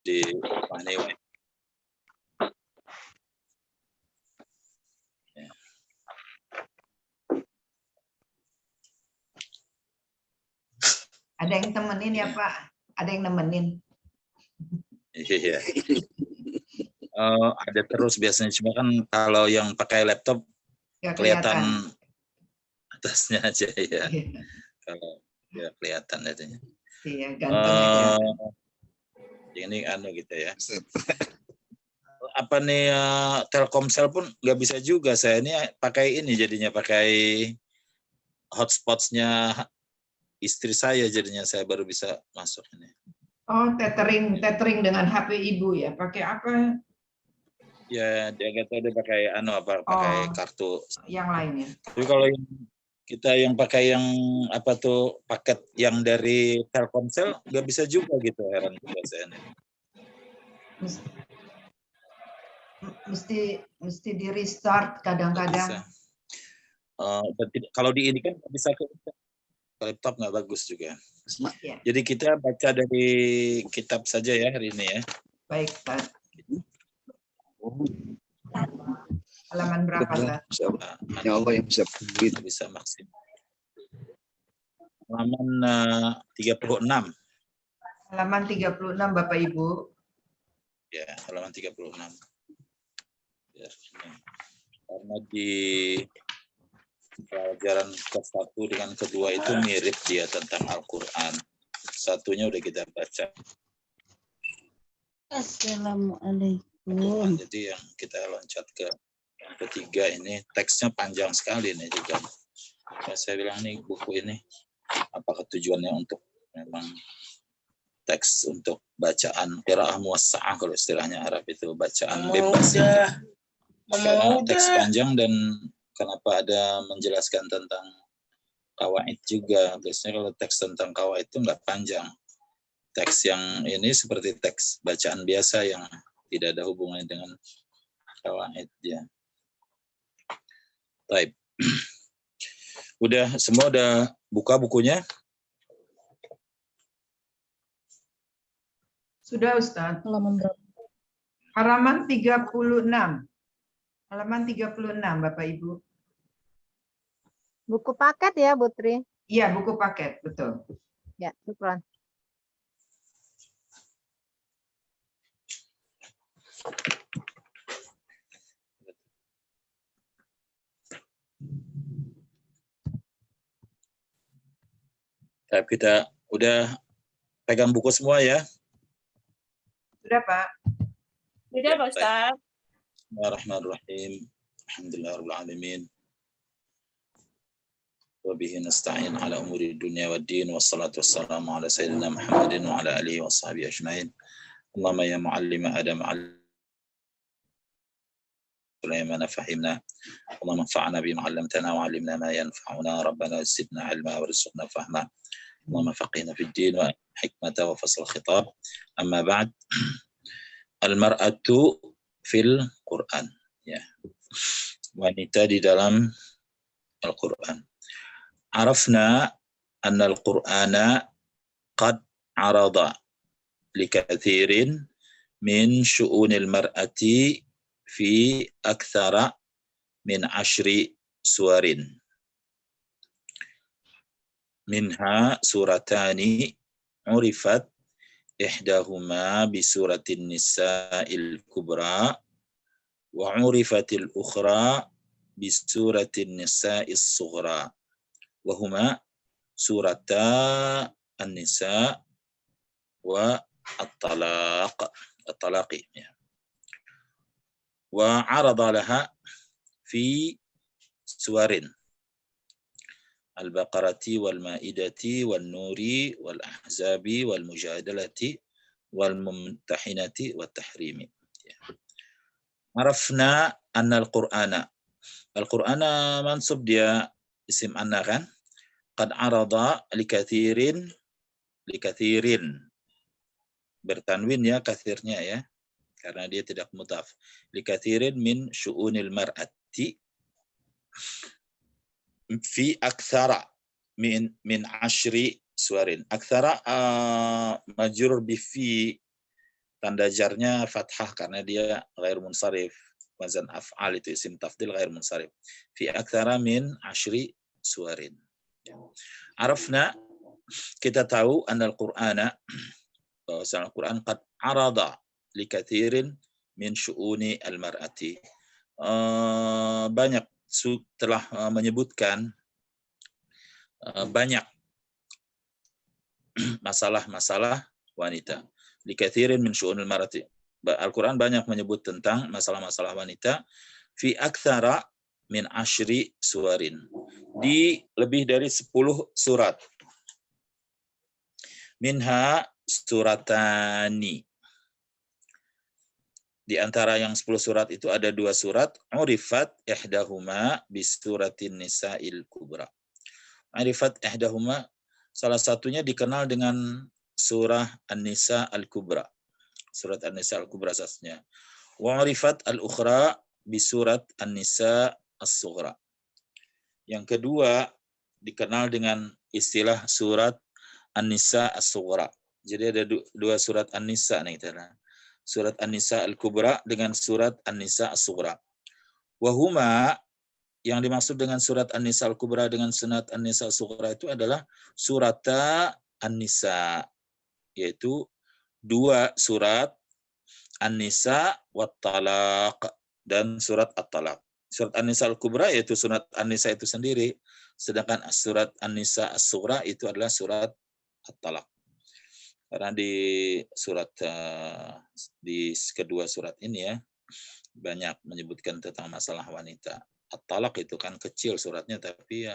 di mana ya. Ada yang temenin ya Pak? Ada yang nemenin? Iya. Ada terus biasanya, cuma kan kalau yang pakai laptop Nggak kelihatan atasnya aja ya. Iya. Kalau ya kelihatan adanya. Iya, ganteng aja. Ini gitu ya. Apa nih Telkomsel pun nggak bisa juga, saya ini pakai ini jadinya pakai hotspotsnya istri saya, jadinya saya baru bisa masuk ini. Oh, tethering dengan HP ibu ya? Pakai apa? Ya dia nggak tahu dia pakai pakai kartu yang lainnya. Tapi kalau kita yang pakai yang apa tuh paket yang dari Telkomsel nggak bisa juga gitu, heran juga saya ini. Mesti di restart kadang-kadang. Kalau di ini kan bisa ke laptop, nggak bagus juga. Ya. Jadi kita baca dari kitab saja ya hari ini ya. Baik Pak. Halaman berapa Pak? Ya Allah yang bisa maksimal. Halaman 36. Halaman 36 Bapak Ibu. Ya, halaman 36. Ya, karena di pelajaran ke-1 dengan kedua itu mirip dia tentang Al-Quran. Satunya udah kita baca. Assalamualaikum. Jadi yang kita loncat ke yang ketiga ini teksnya panjang sekali nih juga. Saya bilang nih buku ini apakah tujuannya untuk memang teks untuk bacaan qiraah muwassa'ah, kalau istilahnya Arab itu bacaan bebas. Karena teks panjang dan kenapa ada menjelaskan tentang kawaid juga. Biasanya kalau teks tentang kawaid itu nggak panjang. Teks yang ini seperti teks bacaan biasa yang tidak ada hubungannya dengan kawaid ya. Baik. Semua udah buka bukunya? Sudah Ustaz. Halaman 36. Halaman 36 Bapak Ibu. Buku paket ya, Bu Tri? Iya, buku paket, betul. Ya, syukron. Kita udah pegang buku semua ya? Sudah Pak. Sudah Pak Ustaz. Bismillahirrahmanirrahim. Alhamdulillahirabbil alamin. Wa bihi nasta'in ala umuri dunya waddin, wassalatu wassalamu ala sayyidina Muhammadin wa ala alihi washabihi ajmain. Allahumma ya muallima Adam Sulaiman fahimna. Allahumma anfa'na bima 'allamtana wa 'allimna ma yanfa'una. Rabbana zidna 'ilma warzuqna fahma. Allahumma faqihna fid din wa hikmata wa fasl khitab. Amma ba'd. Al-mar'atu fil Quran, ya. Wanita di dalam Al-Quran. Arafna anna al-Qur'ana qad arada likathirin min syu'unil mar'ati fi akthara min 10 suwarin. Minha suratani urifat ihdahuma bi suratin nisa'il kubra wa urifatil ukhra bi suratin nisa'is sughra wa huma surata an-nisa wa at-talaqi wa arada laha fi suwarin al-baqarati wal ma'idati wal nuri wal ahzabi wal mujadalati wal mumtahinati wat tahrimi. Arafna anna al-Qur'ana mansub, dia isim anna kan, qad arada likathirin bertanwin ya kathirnya ya, karena dia tidak mudhaf. Likathirin min syu'unil mar'ati fi aktsara min 10 suwarin. Aktsara majrur bi fi tanda jarnya fathah karena dia ghair munsharif. Wazan af'al itu isim tafdil ghair munsharif. Fi aktsara min 10 suwarin. Arafna, kita tahu anal Qur'ana, bahwa Al-Quran qad arada li katsirin min syu'uni al-mar'ati. Banyak telah menyebutkan banyak masalah-masalah wanita. Li katsirin min syu'uni al-mar'ati. Al-Quran banyak menyebut tentang masalah-masalah wanita fi aktsara min 10 suwarin. Di lebih dari 10 surat. Minha suratani. Di antara yang 10 surat itu ada 2 surat. Urifat ihdahuma bisuratin nisa'il kubra. Urifat ihdahuma, salah satunya dikenal dengan surah An-Nisa al-Kubra. Surat An-Nisa al-Kubra asasnya. Wa urifat al-ukhra bisurat An-Nisa as-Sughra. Yang kedua dikenal dengan istilah surat An-Nisa as-Sughra. Jadi ada 2 surat An-Nisa nih kita. Surat An-Nisa al-Kubra dengan surat An-Nisa as-Sughra. Wahuma, yang dimaksud dengan surat An-Nisa al-Kubra dengan surat An-Nisa as-Sughra itu adalah surata An-Nisa, yaitu 2 surat An-Nisa wat Talaq dan surat At-Talaq. Surat An-Nisa al-Kubra yaitu surat An-Nisa itu sendiri, sedangkan surat An-Nisa as-Sughra itu adalah surat At-Talaq. Karena di surat di kedua surat ini ya banyak menyebutkan tentang masalah wanita. At-Talaq itu kan kecil suratnya tapi ya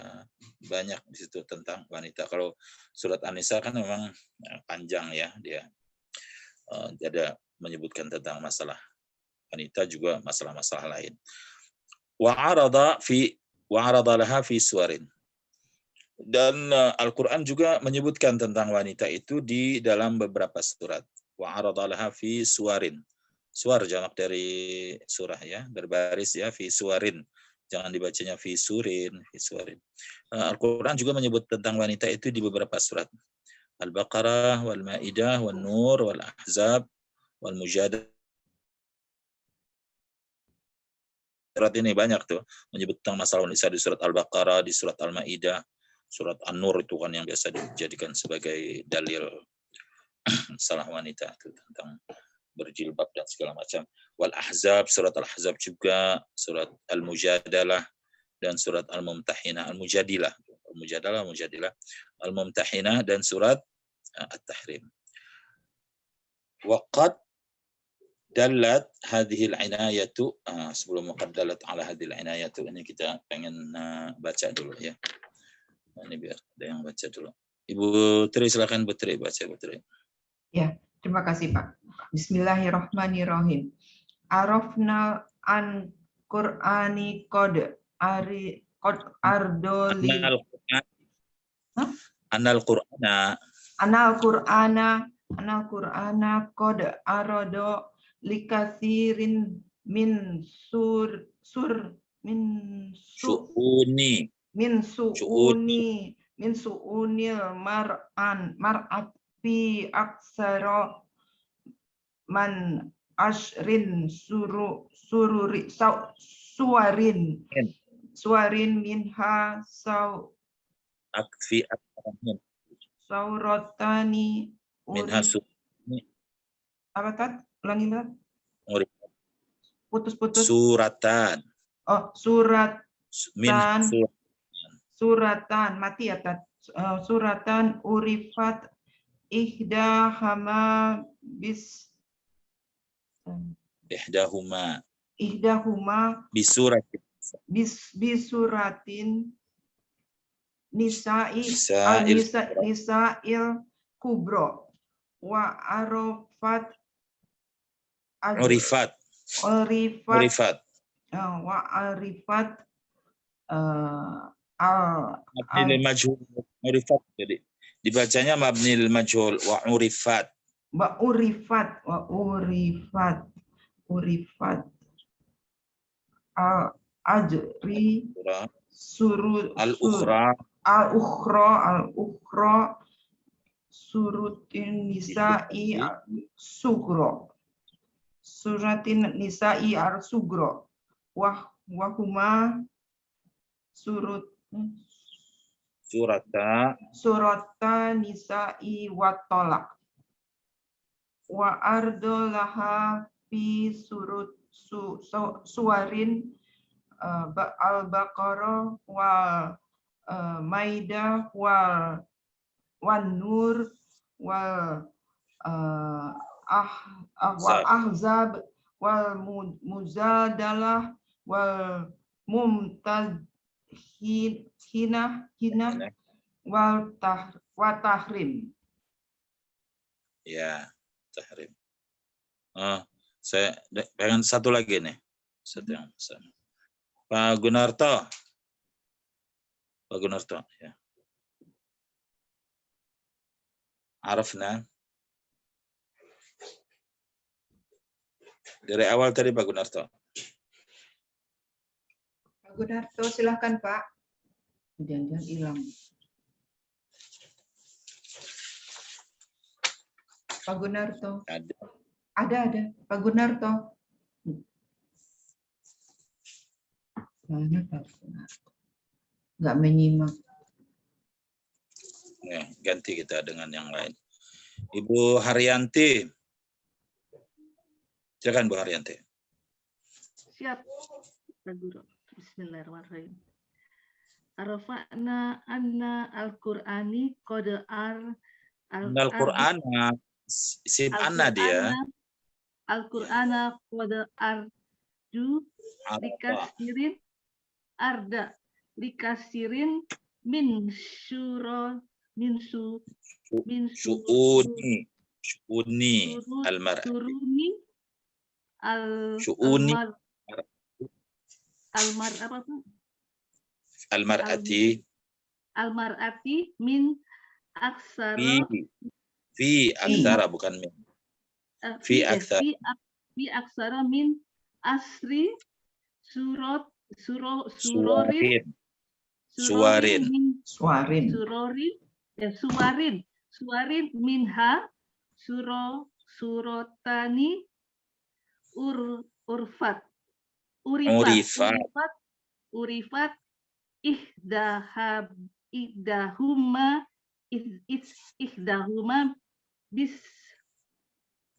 banyak di situ tentang wanita. Kalau surat An-Nisa kan memang panjang ya dia. Ada menyebutkan tentang masalah wanita juga masalah-masalah lain. Wa arada laha fi suwarin. Dan Al-Quran juga menyebutkan tentang wanita itu di dalam beberapa surat. Wa arada laha fi suwarin. Suwar jamak dari surah ya, berbaris ya, fi suwarin. Jangan dibacanya fi surin, fi suwarin. Al-Quran juga menyebut tentang wanita itu di beberapa surat. Al-Baqarah, wal-Ma'idah, wal-Nur, wal-Ahzab, wal-Mujadalah. Surat ini banyak tuh menyebut tentang masalah wanita di surat Al-Baqarah, di surat Al-Ma'idah, surat An-Nur itu kan yang biasa dijadikan sebagai dalil masalah wanita itu tentang berjilbab dan segala macam. Wal-Ahzab, surat Al-Ahzab juga, surat Al-Mujadalah dan surat Al-Mumtahinah, Al-Mujadilah, Al-Mumtahinah dan surat At-Tahrim. Waqad dalat hadhil inayatu, sebelum qad dalat ala hadhil inayatu ini kita pengen baca dulu ya. Ini biar ada yang baca dulu. Ibu Tri silakan Bu Tri baca Bu Tri. Ya, terima kasih Pak. Bismillahirrahmanirrahim. Arafna an Qur'ani qad ardoli Anal Qur'ana qad arado likathirin min su'unil mar'at fi aksara man ashrin suwarin minha sauratani minha apa tat? Ulangi tat? Putus-putus. Suratan. Oh, suratan mati ya tat. Suratan urifat ihdahuma bisuratin nisa'il kubro wa urifat mabnil majhul urifat, jadi dibacanya mabnil majhul wa urifat al-ajri al-ukhra surutin nisa'i sugro suratin nisa'i ar-sugro wahuma surata nisa'i watolak wa ardolaha fi suwarin al-baqarah wal maidah wal nur wal ahzab wal muzadalah wal mumtahinah wal tahrim. Ya, tahrim. Saya pengen satu lagi nih. Satu yang sama. Pak Gunarto. Pak Gunarto, ya. Arafna. Dari awal tadi Pak Gunarto. Pak Gunarto, silakan Pak. Jangan hilang. Pak Gunarto. Ada. Pak Gunarto. Mana Pak Gunarto? Nggak menyimak. Ya, ganti kita dengan yang lain. Ibu Haryanti. Silakan Bu Haryanti. Siap, Pak Guru. Bismillahirrahmanirrahim. Arafa'na anna al-Qur'ani qad Al-Qur'an isim anna dia. Al-Qur'ana qad arju likasirin min syu'uni al-mar'ati. Al-mar'ati min aksara fi aksara bukan min. Fi aksara min asri suwarin minha surotani urifat ihdahuma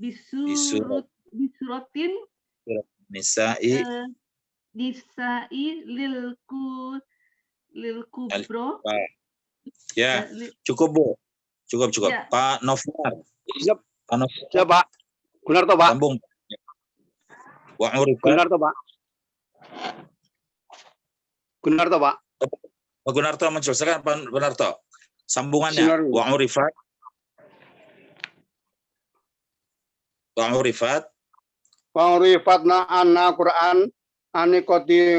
bisuratin nisa'i lil kubro. Ya, cukup Bu. Cukup. Ya. Pak Novnar. Siap. Pak Novnar. Siap, Pak. Gunarto, Pak. Sambung. Wa urifat. Gunarto, Pak. Gunarto, Pak. Pak Gunarto muncul. Sekarang Pak Gunarto. Sambungannya. Sinar. Wa urifat. Wa Urifat na anna Quran anikoti.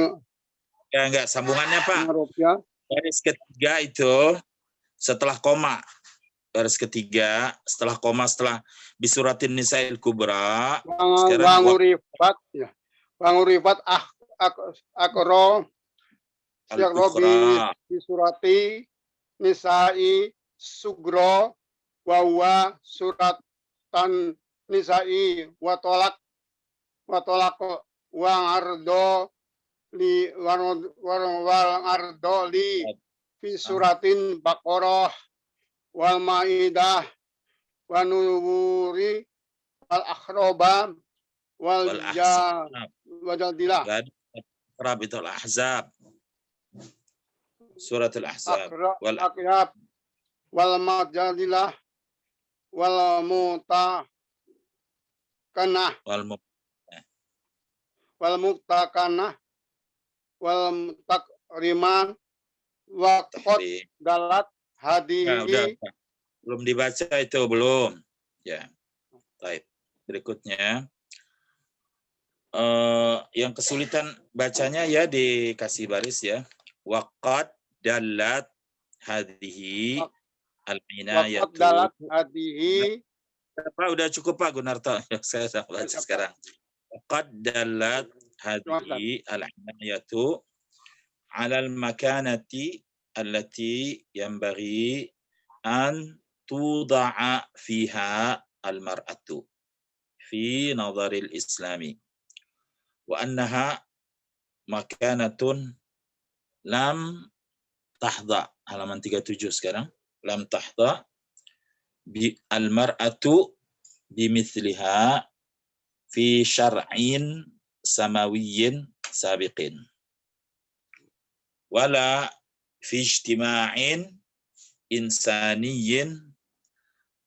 Ya enggak, sambungannya Pak. Ya. Garis ketiga itu setelah koma. Garis ketiga setelah koma, setelah bisuratin nisa'il kubra. Bang Urifat ya. Bang Urifat akro Robi bisurati nisa'i sugro wawa suratan nisa'i watolak wang ardo li wal ardo li fi suratin Baqarah wal maidah wa nuburi wal akhroba wal jadilah. Arab itu al-ahzab. Surat al-ahzab. Wal akhab wal majadilah wal mutakanah wal takriman waqt dalat hadihi. Belum dibaca itu, belum. Ya. Baik. Berikutnya yang kesulitan bacanya ya dikasih baris ya. Waqad dalat hadihi al-inayatu. Waqad dalat hadihi. Pak, udah cukup Pak Gunarto. Saya sudah baca sekarang. Waqad dalat hadihi al-inayatu ala al-makanati allati yanbaghi an tuda'a fiha al-mar'atu. fi nadharil islami wa annaha makanatun lam tahdha. Halaman 37 sekarang. Lam tahdha bi al-mar'atu bimithliha fi syar'in samawiyyin sabiqin wala fi ijtima'in insaniyyin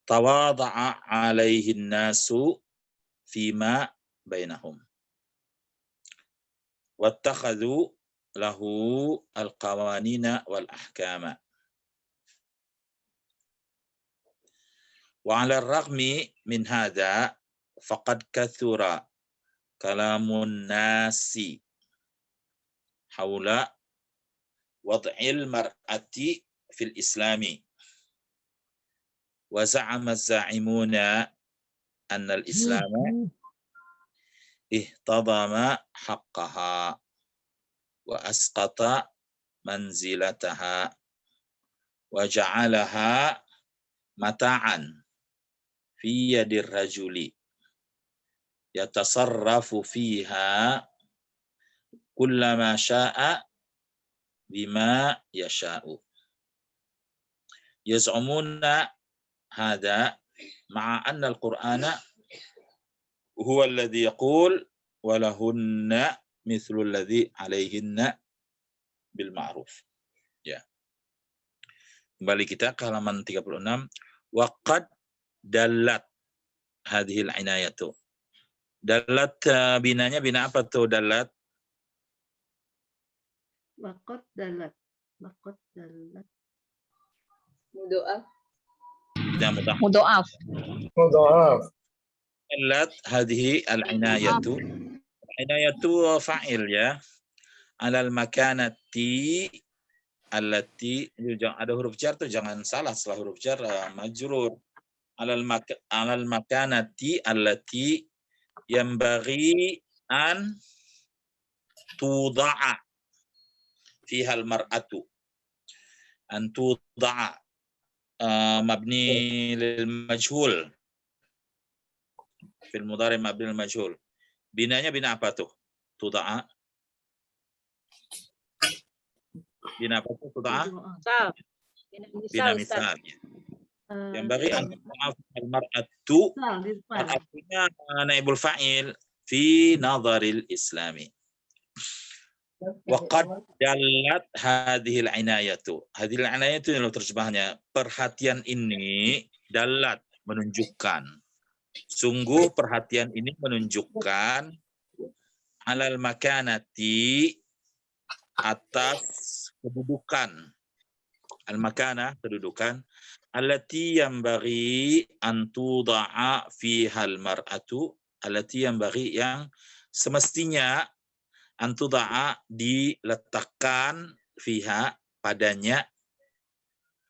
tawada'a alaihi nasu fima bainahum wattakhadhu lahu al-qawanina wal ahkama wa 'ala ar-raghmi min hadha faqad kathura kalamun nasi haula wad'il mar'ati fil islami wa za'ama az-za'imuna anna al-islama ihtadama haqqaha wa asqata manzilataha wa ja'alaha mata'an fi yadir rajuli yatasarrafu fiha kullama sya'a bima yasha'u yaz'umuna hadha ma'a anna al-Qur'ana huwa alladhi yaqul wa lahunna mithlu alladhi alaihinna bil ma'ruf. Ya. Kembali kita ke halaman 36. Waqad dalat hadhil inayatu. Dalat binanya bina apa tuh dalat? Waqad dalat. Waqad dalat. Mudoaf. Bina mudhaf. Mudoaf. Dalat hadhihi al-inayatu. Inayatu fa'il ya. Alal makanati allati, ada huruf jar tuh jangan salah setelah huruf jar majrur. Alal makanati allati yanbaghi an tuda'a fiha al-mar'atu. An tuda'a mabni lil majhul. Fil mudhari mabni lil majhul. Binanya bina apa tuh? Tuda'a. Bina apa tuh? Tuda'a? Misal. Bina misal. Yang bagi al-mar'atu Misal di depan. artinya naibul fa'il fi nadharil islami. Wa qad dallat hadhil inayatu. Hadhil inayatu yang terjemahnya perhatian ini dalat menunjukkan. Sungguh perhatian ini menunjukkan alal makanati atas kedudukan. Al-makana kedudukan allati yanbaghi an tuda'a fihal mar'atu, allati yanbaghi yang semestinya an tuda'a diletakkan fiha padanya,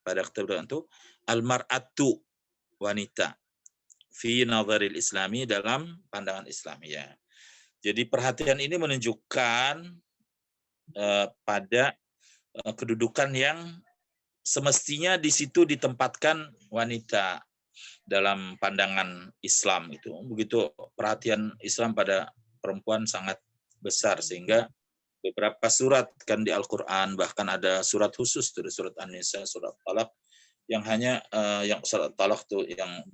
pada kedudukan itu al-mar'atu wanita fi nadharil islami dalam pandangan Islamiyah. Jadi perhatian ini menunjukkan pada kedudukan yang semestinya di situ ditempatkan wanita dalam pandangan Islam itu. Begitu perhatian Islam pada perempuan sangat besar sehingga beberapa surat kan di Al-Qur'an, bahkan ada surat khusus tuh, surat An-Nisa, surat Talaq yang hanya yang surat Talaq tuh yang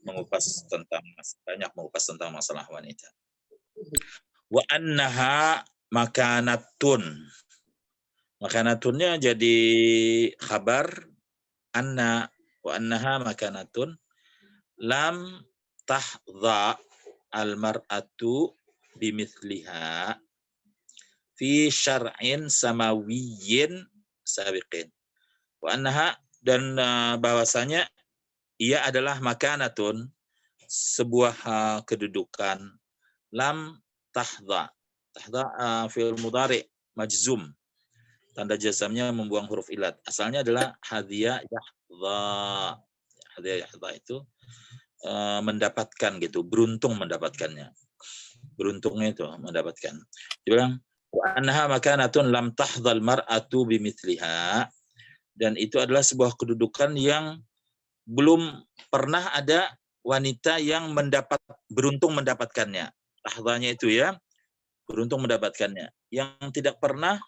mengupas tentang masalah wanita. Wa annaha makanatun. Makanatunnya jadi khabar anna, wa annaha makanatun lam tahdha al-mar'atu bimithliha fi syar'in samawiyyin sabiqin. Wa annaha, dan bahwasanya ia adalah makanatun, sebuah kedudukan, lam tahdha. Tahdha fi'il mudhari majzum. Tanda jazamnya membuang huruf ilat. Asalnya adalah hadhiya yahdha. Hadhiya yahdha itu mendapatkan gitu, beruntung mendapatkannya. Beruntungnya itu mendapatkan. Dia bilang wa annaha makanatun lam tahdhal mar'atu bimithliha, dan itu adalah sebuah kedudukan yang belum pernah ada wanita yang beruntung mendapatkannya. Lahzahnya itu ya, beruntung mendapatkannya. Yang tidak pernah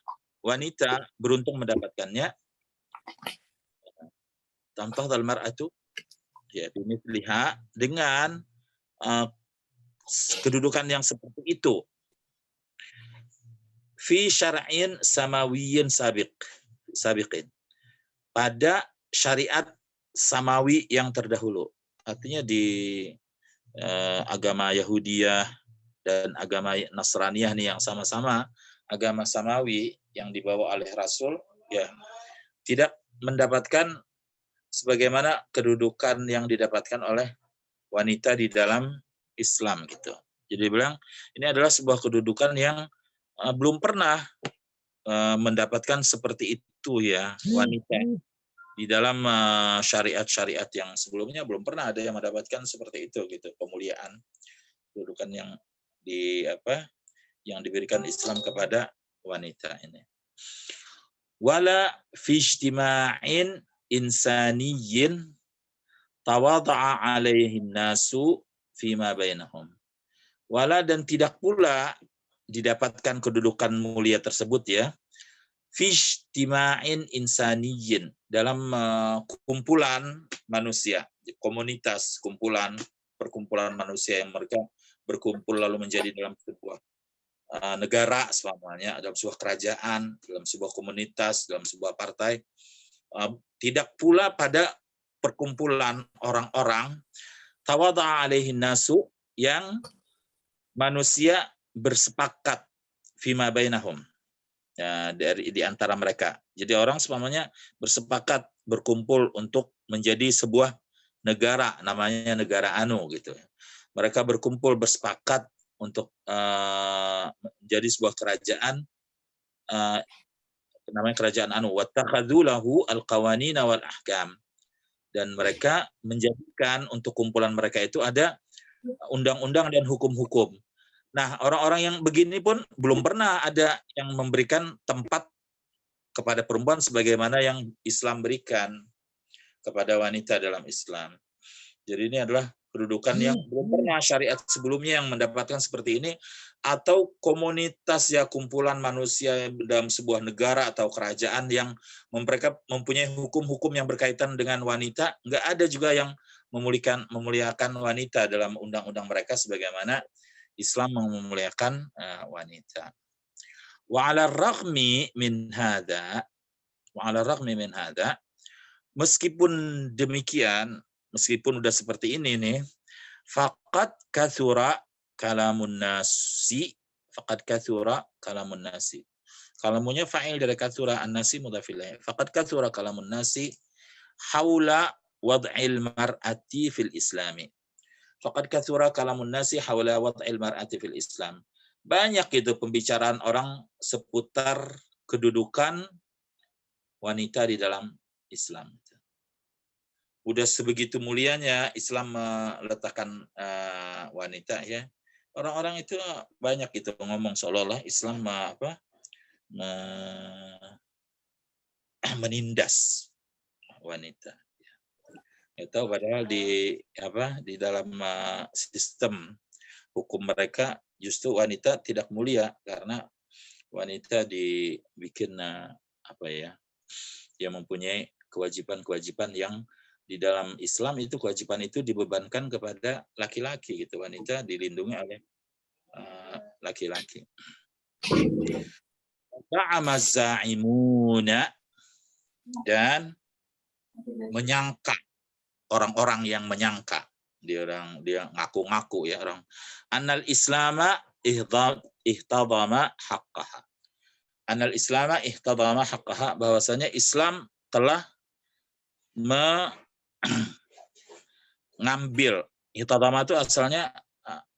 wanita beruntung mendapatkannya. Tamtahdzal mar'atu ya bimithliha, dengan kedudukan yang seperti itu. Fi syar'in samawiyyin sabiqin. Pada syariat samawi yang terdahulu. Artinya di agama Yahudiyah dan agama Nasraniyah nih yang sama-sama agama samawi yang dibawa oleh Rasul, ya tidak mendapatkan sebagaimana kedudukan yang didapatkan oleh wanita di dalam Islam gitu. Jadi bilang ini adalah sebuah kedudukan yang belum pernah mendapatkan seperti itu ya wanita. Di dalam syariat-syariat yang sebelumnya belum pernah ada yang mendapatkan seperti itu gitu, pemuliaan kedudukan yang diberikan Islam kepada wanita ini. Wala fi ijtima'in insaniyyin tawadha'a 'alaihin nasu fima bainahum. Wala, dan tidak pula didapatkan kedudukan mulia tersebut ya, fi ijtima'in insaniyyin, dalam kumpulan manusia, komunitas, perkumpulan manusia yang mereka berkumpul lalu menjadi dalam sebuah negara semuanya, dalam sebuah kerajaan, dalam sebuah komunitas, dalam sebuah partai. Tidak pula pada perkumpulan orang-orang tawadha'a alaihin nasu, yang manusia bersepakat fima bainahum, ya, di antara mereka. Jadi orang semuanya bersepakat berkumpul untuk menjadi sebuah negara, namanya negara Anu gitu. Mereka berkumpul bersepakat untuk menjadi sebuah kerajaan, namanya kerajaan Anu. Wattakhadzu lahu al-qawanina wal ahkam, dan mereka menjadikan untuk kumpulan mereka itu ada undang-undang dan hukum-hukum. Nah, orang-orang yang begini pun belum pernah ada yang memberikan tempat kepada perempuan sebagaimana yang Islam berikan kepada wanita dalam Islam. Jadi ini adalah kedudukan yang belum pernah syariat sebelumnya yang mendapatkan seperti ini, atau komunitas ya, kumpulan manusia dalam sebuah negara atau kerajaan yang mereka mempunyai hukum-hukum yang berkaitan dengan wanita. Nggak ada juga yang memuliakan wanita dalam undang-undang mereka sebagaimana Islam memuliakan wanita. Wa 'ala ar-raghmi min hadza, meskipun demikian, meskipun udah seperti ini nih, faqad katsura kalamun nasi, kalamunya fa'il dari katsura, an-nasi mudhaf ilaih. Faqad katsura kalamun nasi haula wad'il mar'ati fil islami. Faqad katsura kalamun nasi haula wad'il mar'ati fil Islam. Banyak itu pembicaraan orang seputar kedudukan wanita di dalam Islam. Udah sebegitu mulianya Islam meletakkan wanita ya. Orang-orang itu banyak itu ngomong seolah-olah Islam menindas wanita. Itu padahal di dalam sistem hukum mereka justru wanita tidak mulia, karena wanita dibikin dia mempunyai kewajiban-kewajiban yang di dalam Islam itu kewajiban itu dibebankan kepada laki-laki gitu. Wanita dilindungi oleh laki-laki. Ta'amazzaimuna, dan menyangka, orang-orang yang menyangka, dia ngaku-ngaku ya orang, annal islama ihtadama haqqaha. Annal islama ihtadama haqqaha, bahwasanya Islam telah mengambil, ihtadama itu asalnya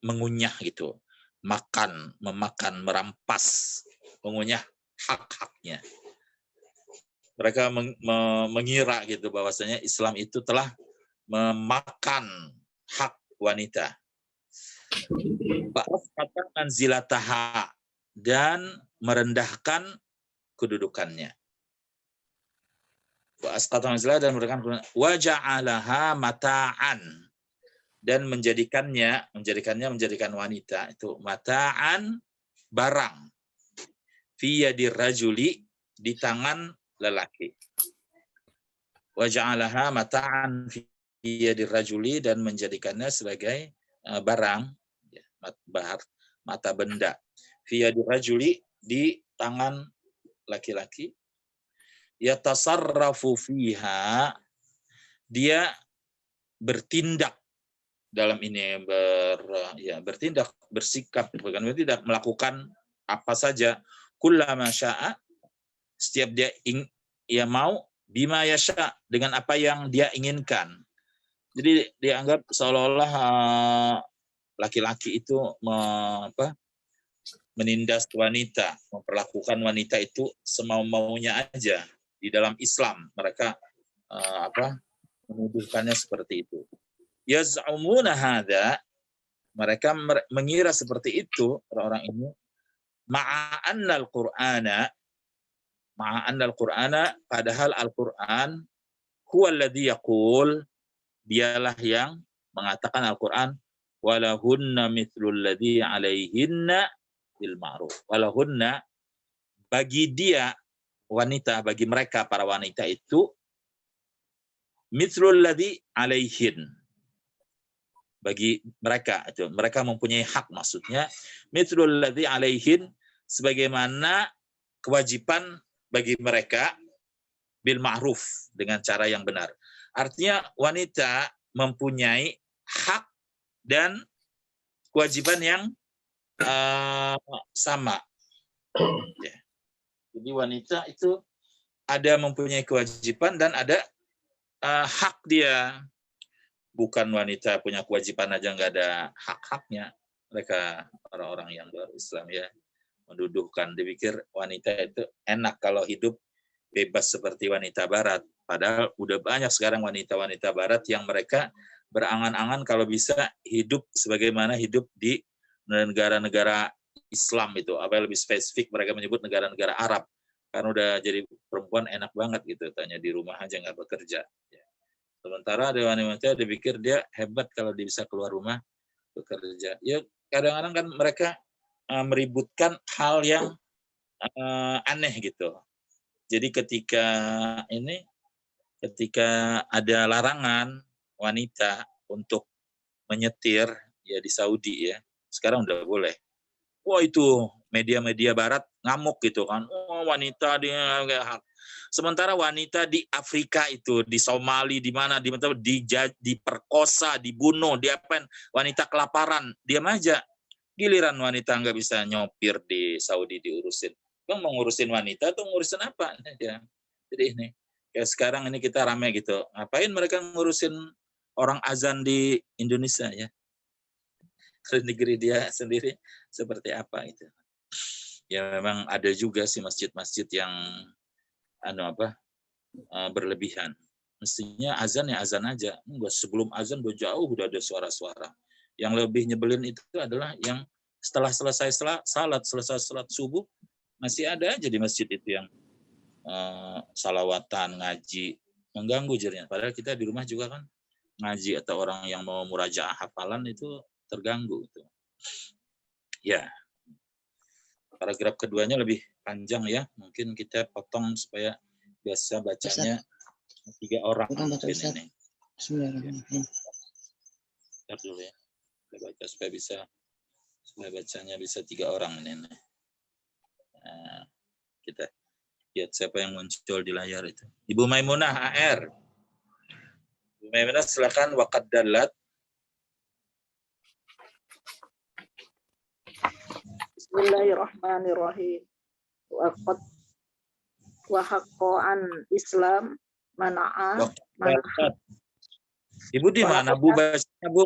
mengunyah gitu, memakan, merampas, mengunyah hak-haknya. Mereka mengira gitu bahwasanya Islam itu telah memakan hak wanita. Ba'afatan manzilataha, dan merendahkan kedudukannya. Ba'asqatan manzilataha, dan merendahkan kedudukannya. Wa ja'alaha mata'an, dan menjadikan wanita itu mata'an, barang, fi yadir rajuli, di tangan lelaki. Wa ja'alaha mata'an fi yadir rajuli, dan menjadikannya sebagai barang, mata benda, fi yadir rajuli, di tangan laki-laki. Yatasarrafu fiha, dia bertindak dalam ini, bertindak, bersikap, bukan tidak melakukan apa saja, kullama syaa, setiap dia mau, bima yasha, dengan apa yang dia inginkan. Jadi dianggap seolah-olah laki-laki itu menindas wanita, memperlakukan wanita itu semau-maunya aja. Di dalam Islam mereka menuduhkannya seperti itu. Yaz'umuna hadza, mereka mengira seperti itu orang-orang ini, ma'annal Qur'ana, padahal Al-Qur'an huwallazi yaqul, dialah yang mengatakan Al-Qur'an, walahunna mithlul ladzi 'alaihinna bil ma'ruf. Walahunna, bagi dia wanita, bagi mereka para wanita itu, mithlul ladzi 'alaihin, bagi mereka itu, mereka mempunyai hak, maksudnya mithlul ladzi 'alaihin, sebagaimana kewajiban bagi mereka, bil ma'ruf, dengan cara yang benar. Artinya wanita mempunyai hak dan kewajiban yang sama. Ya. Jadi wanita itu ada mempunyai kewajiban dan ada hak dia. Bukan wanita punya kewajiban aja nggak ada hak-haknya. Mereka orang-orang yang baru Islam ya menduduhkan, dipikir wanita itu enak kalau hidup bebas seperti wanita barat. Padahal udah banyak sekarang wanita-wanita barat yang mereka berangan-angan kalau bisa hidup sebagaimana hidup di negara-negara Islam itu. Apa yang lebih spesifik mereka menyebut negara-negara Arab. Karena udah jadi perempuan enak banget gitu, tanya di rumah aja nggak bekerja. Sementara ada wanita dipikir dia hebat kalau dia bisa keluar rumah bekerja. Ya kadang-kadang kan mereka meributkan hal yang aneh gitu. Jadi ketika ada larangan wanita untuk menyetir ya di Saudi ya, sekarang udah boleh. Wah itu media-media barat ngamuk gitu kan. Oh wanita dia nggak hak. Sementara wanita di Afrika itu, di Somali, di mana, diperkosa, dibunuh, diapain, wanita kelaparan, diam aja. Giliran wanita nggak bisa nyopir di Saudi diurusin. Bang mau ngurusin wanita tuh ngurusin apa? Ya. Jadi ini kayak sekarang ini kita rame gitu. Ngapain mereka ngurusin orang azan di Indonesia ya? Di negeri dia sendiri seperti apa itu? Ya memang ada juga sih masjid-masjid yang berlebihan. Mestinya azan ya azan aja. Enggak, sebelum azan jauh udah ada suara-suara. Yang lebih nyebelin itu adalah yang setelah selesai salat subuh masih ada aja di masjid itu yang salawatan, ngaji, mengganggu jadinya. Padahal kita di rumah juga kan ngaji atau orang yang mau murajaah hafalan itu terganggu itu. Ya. Paragraf keduanya lebih panjang ya. Mungkin kita potong supaya biasa bacanya 3 orang. Mungkin ini. Bentar dulu ya. Kita baca supaya bacanya bisa 3 orang ini. Nah, kita lihat siapa yang muncul di layar itu. Ibu Maimunah AR. Ibu Maimunah silakan, waqad dallat. Bismillahirrahmanirrahim. Wa haqqan Islam mana'a. Ibu di mana Bu bacanya Bu?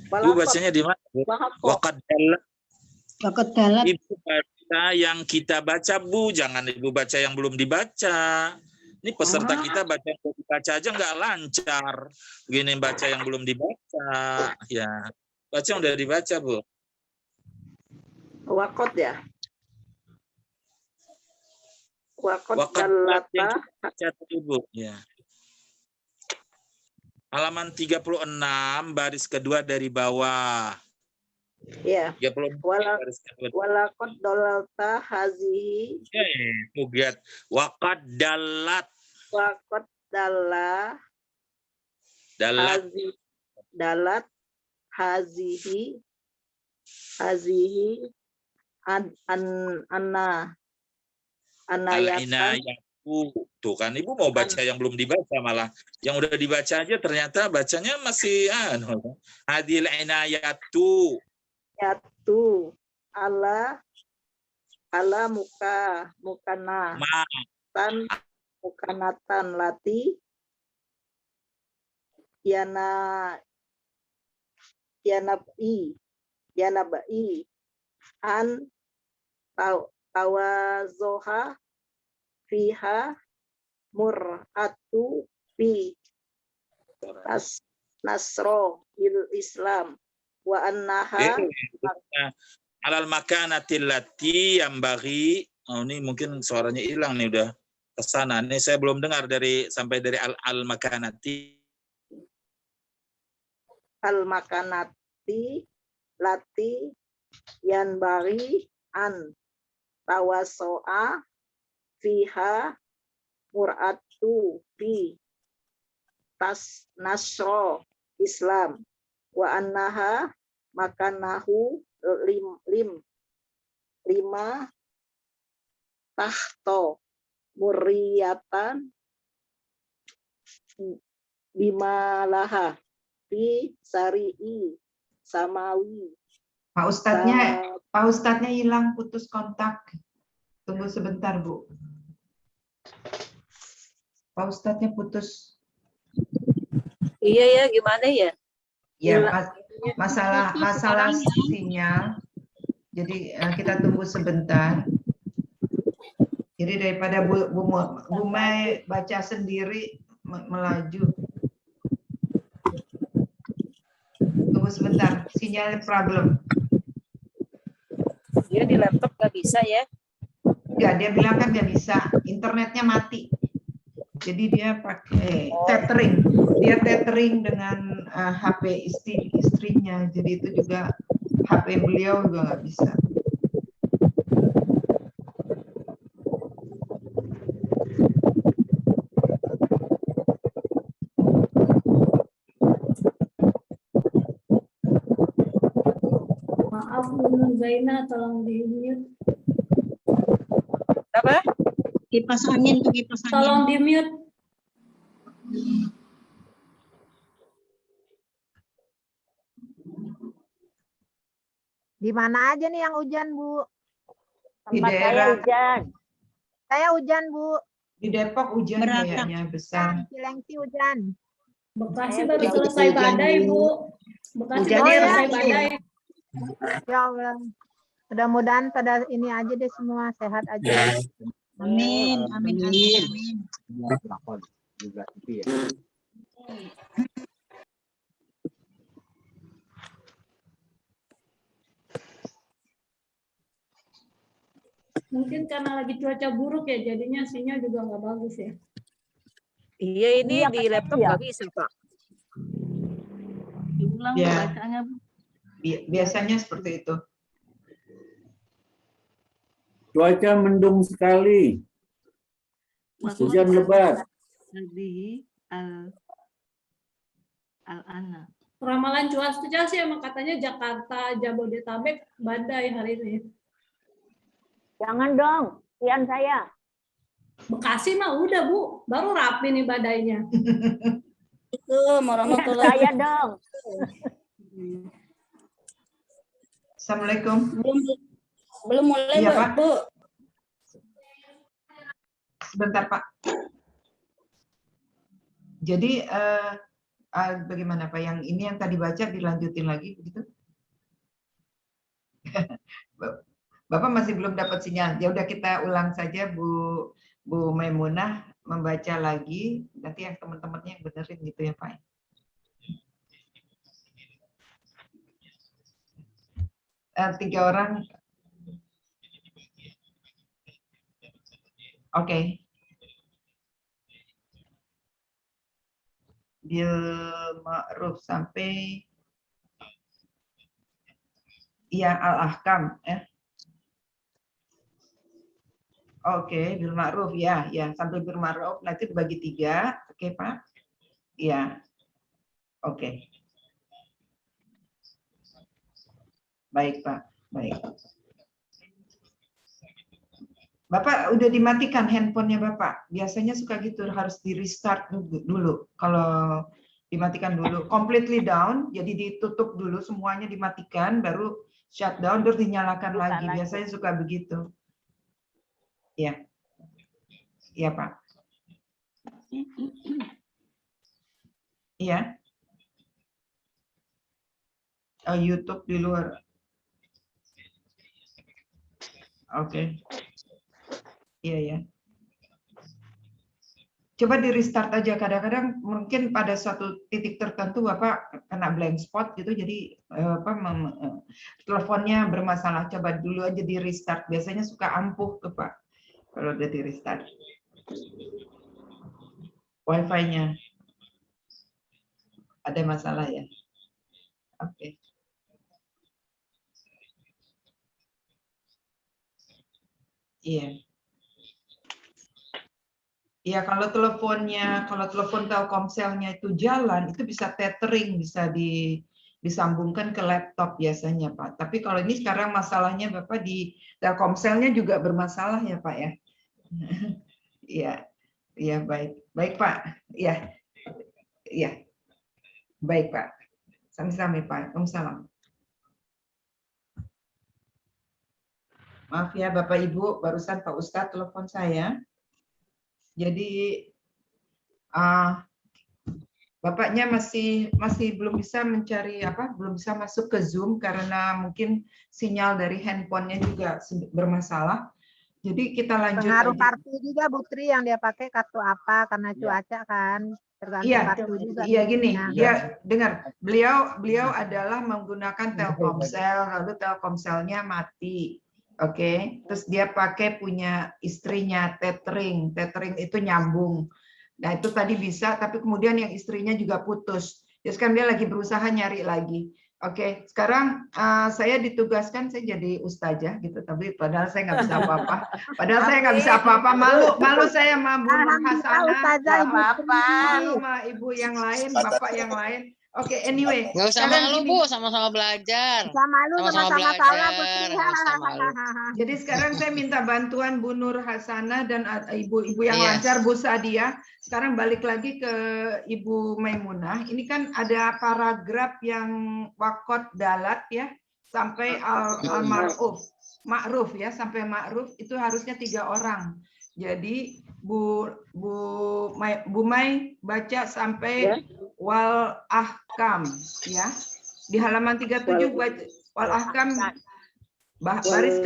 Ibu bacanya di mana Bu? Waqad dallat. Ibu baca yang kita baca Bu, jangan Ibu baca yang belum dibaca. Ini peserta kita baca yang belum dibaca aja nggak lancar. Begini baca yang belum dibaca. Ya, baca yang udah dibaca Bu. Wakot ya. Wakot Waqad dallata. Ibu. Ya. Halaman 36 baris kedua dari bawah. Ya. 36 Wala- baris kedua. Walakot dolalta hazihi Tugat. Waqad dalat. wakot dalah Dalat. dalat hazihi anna anayatan Al-inayatu. Tuh kan Ibu mau baca yang belum dibaca malah. Yang udah dibaca aja ternyata bacanya masih hadil inayatu. yatu ala mukana Ma mukanatan lati yanabai an tawazoha fiha mur'atu fi nasro Islam wa annaha alal makanatil lati yang bagi. Oh, ini mungkin suaranya hilang nih udah kesana. Ini saya belum dengar sampai dari al makanati. al makanati lati yan bari an tawasoa fiha mur'atu fi nasro Islam wa annaha makanahu lima tahto muriyatan bimalaha fi sari'i samawi. Pak Ustadznya hilang, putus kontak. Tunggu sebentar, Bu. Pak Ustadznya putus. Iya ya, gimana ya? Ya, masalah sinyal. Jadi kita tunggu sebentar. Jadi daripada Bu Mai baca sendiri melaju. Tunggu sebentar, sinyal problem. Dia di laptop nggak bisa ya? Enggak, dia bilang kan dia bisa, internetnya mati. Jadi dia pakai tethering. Dia tethering dengan HP istrinya. Jadi itu juga HP beliau juga nggak bisa. Maaf, Nur Zaina, tolong di-mute. Apa? Kipas angin tuh, kipas angin. Tolong di-mute. Di mana aja nih yang hujan, Bu? Di Tempat saya daerah hujan. Saya hujan, Bu. di Depok hujan kayaknya besar. Cilengsi hujan. Bekasi Saya baru tidak selesai hujan badai, dulu. Bu. Bekasi Hujannya baru selesai rajin. badai. Ya Allah. Mudah-mudahan pada ini aja deh semua sehat aja. Amin, amin, amin, amin. Mungkin karena lagi cuaca buruk ya, jadinya sinyal juga nggak bagus ya. Iya, ini di laptop nggak bisa, Pak. Diulang Ya. bacanya, Bu. Biasanya seperti itu. Cuaca mendung sekali. Hujan lebat. Hadhihi al-ana. Ramalan cuaca sih emang katanya Jakarta, Jabodetabek badai hari ini. Jangan dong, pian saya. Bekasi mah udah, Bu, baru rapi nih badainya. Itu warahmatullahi Saya dong. Assalamualaikum. belum mulai, Iya, Pak. Bu. Sebentar, Pak. Jadi bagaimana Pak? Yang ini yang tadi baca dilanjutin lagi begitu? Bapak masih belum dapat sinyal. Ya udah kita ulang saja, Bu Maimunah membaca lagi. Nanti yang teman-temannya yang benerin gitu ya Pak. Tiga orang. Oke. bil ma'ruf sampai ya al-ahkam ya. Oke, bil ma'ruf ya, sampai bil ma'ruf nanti dibagi 3. Oke, Pak. Ya. Oke. Baik, Pak. Baik. Bapak udah dimatikan handphonenya Bapak. Biasanya suka gitu, harus di restart dulu. Kalau dimatikan dulu, completely down, jadi ditutup dulu semuanya, dimatikan, baru shutdown, terus dinyalakan lagi. Biasanya suka begitu. Ya, iya Pak. Iya. Oh, YouTube di luar. Oke. Iya ya. Coba di restart aja. Kadang-kadang mungkin pada suatu titik tertentu Bapak kena blank spot gitu, jadi teleponnya bermasalah. Coba dulu aja di restart. Biasanya suka ampuh tuh Pak kalau udah di restart. Wi-Fi-nya ada masalah ya. Oke. Iya. Ya, kalau telepon Telkomselnya itu jalan, itu bisa tethering, bisa disambungkan ke laptop biasanya, Pak. Tapi kalau ini sekarang masalahnya Bapak di Telkomselnya juga bermasalah ya, Pak ya. Iya. Iya, baik. Baik, Pak. Iya. Iya. Baik, Pak. Sami-sami, Pak. Waalaikumsalam. Maaf ya Bapak Ibu, barusan Pak Ustadz telepon saya. Jadi Bapaknya masih belum bisa mencari belum bisa masuk ke Zoom karena mungkin sinyal dari handphonenya juga bermasalah. Jadi kita lanjut Pengaruh aja. kartu juga Bu Tri yang dia pakai kartu apa karena cuaca kan tergantung Iya, kartu juga. iya gini, Nah, dia dengar beliau adalah menggunakan Telkomsel, lalu Telkomselnya mati. Oke, terus dia pakai punya istrinya tethering itu nyambung. Nah itu tadi bisa, tapi kemudian yang istrinya juga putus. Jadi sekarang dia lagi berusaha nyari lagi. Oke, sekarang saya ditugaskan, saya jadi ustazah gitu, tapi padahal saya nggak bisa apa-apa. Padahal saya nggak bisa apa-apa, malu saya sama Bu Nur Hasanah, malu sama ibu yang lain, bapak yang lain. Oke, anyway. Nggak usah malu Bu, sama-sama belajar. Sama-sama salah Bu Tri. Jadi sekarang saya minta bantuan Bu Nur Hasanah dan ibu-ibu yang Iya. lancar, Bu Sadia. Sekarang balik lagi ke Ibu Maimunah. Ini kan ada paragraf yang wakot dalat ya, sampai al-ma'ruf. Ma'ruf ya, sampai ma'ruf itu harusnya 3 orang. Jadi Bu Mai baca sampai wal ahkam ya. Di halaman 37 baca wal ahkam baris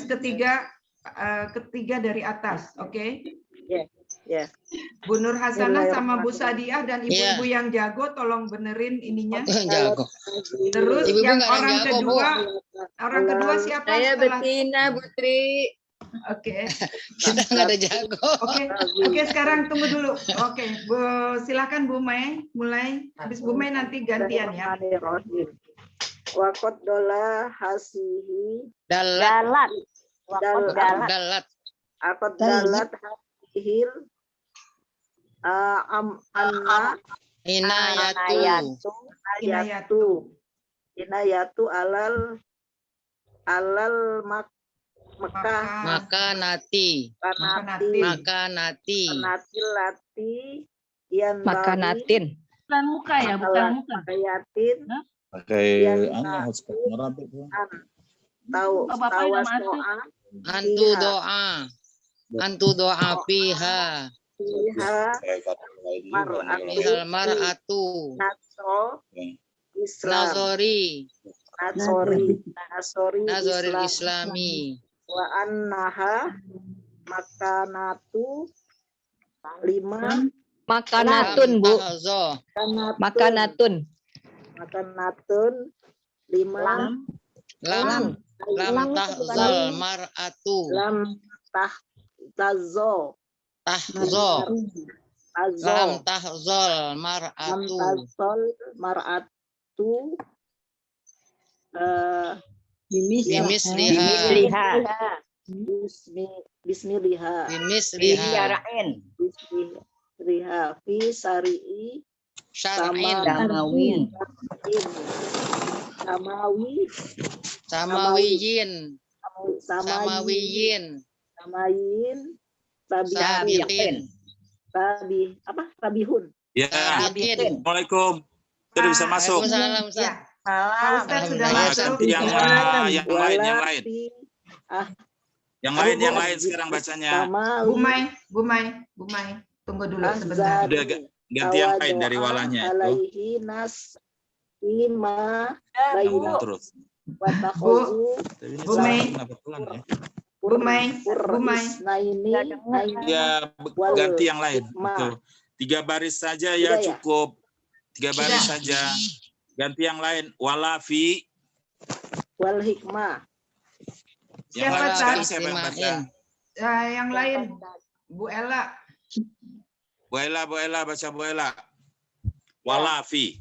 ketiga dari atas, oke? Ya. Bu Nur Hasanah sama Bu Sadiah dan ibu-ibu yang jago tolong benerin ininya. Jago. Terus Ibu-ibu yang nggak ada orang jago, Bu. kedua siapa? Saya setelah- Betina Putri. Oke. Kita nggak ada jago. Oke, sekarang tunggu dulu. Oke, silakan Bu Mai mulai. Habis Bu Mai nanti gantian ya. Wakot dola hasihi Dalat. dalat akot dalat hasihil anna inayatu alal maka nati lati yang Makanatin. Bukan muka ya, bukan muka. yatin Pakai Iya, hotspot merabit. tahu Bapak udah masuk. antu doa piha fiha mihal mar'atu Islam nazoril islami wa annaha makanatu 5 Makanatun Bu. tahzo Makanatun. 5 lam tahzal mar'atu lam tahzo tahzo Lam tazol tahzol lam mar'atu. tazol mar'atu Bimisliha. bismillah Bimisliha. bismillah fi sari'i Syar'in. samawi Samawiyin. samayin Samawiyin. sabiqin sabihun Ya, Sabiqin. Assalamualaikum. Sudah bisa masuk. Waalaikumsalam, Ustaz. Ya, Pak Ustadz sudah Alhamdulillah. masuk. Yang lain. Yang lain sekarang bacanya. Bu Mai, tunggu dulu sebentar. Udah ganti yang lain dari walahnya itu. alaihi nas lima Ngomong terus. Bu Mai, Bu Mai. Ya, ganti yang lain. Betul. 3 baris saja ya cukup. 3 baris saja. Ganti yang lain. Walafi. wal hikmah. Yang Siapa, lain Tad? sekarang siapa yang baca? Yang lain, Bu Ella. Bu Ella baca Bu Ella. Walafi.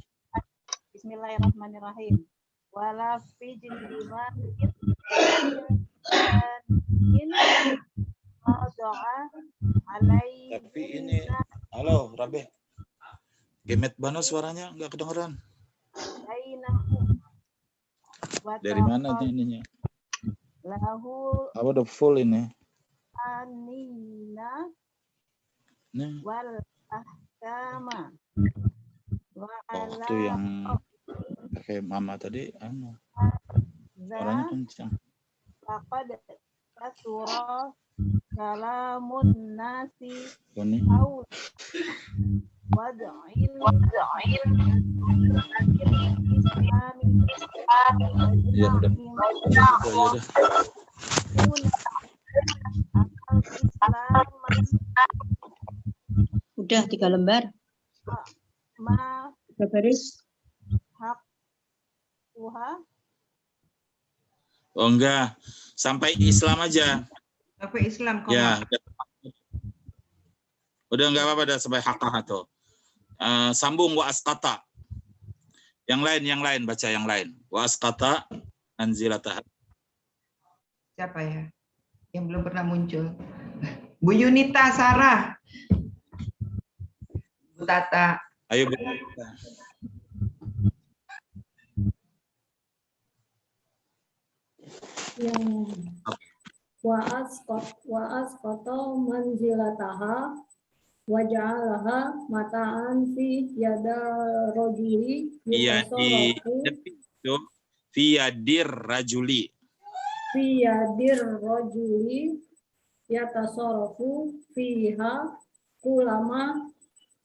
Bismillahirrahmanirrahim. Wala fi jindima Tapi ini, halo Rabe. Gemet banget suaranya, nggak kedengeran. Dari mana nih ininya? lahu Apa udah full ini? anina Nih. wal ahkama wa Oh, itu yang pakai mama tadi, suaranya kencang. faqad kasura kalamun nasi Ini. au wad'il Ya udah. Udah 3 lembar. ma Udah baris. hak tuha Oh enggak, sampai Islam aja. Sampai Islam koma. Ya. Udah enggak apa-apa, udah sampai hakah tuh. Sambung wa asqata. Yang lain baca yang lain. Wa asqata anzilatah. Siapa ya? Yang belum pernah muncul. Bu Yunita Sarah. Bu Tata. Ayo Bu. wa asqata manzilataha wa ja'alaha mata'an fi yada rajuli Iya di yutasarrafu fi yadir rajuli. fi yadir rajuli yatasarrafu fiha kulama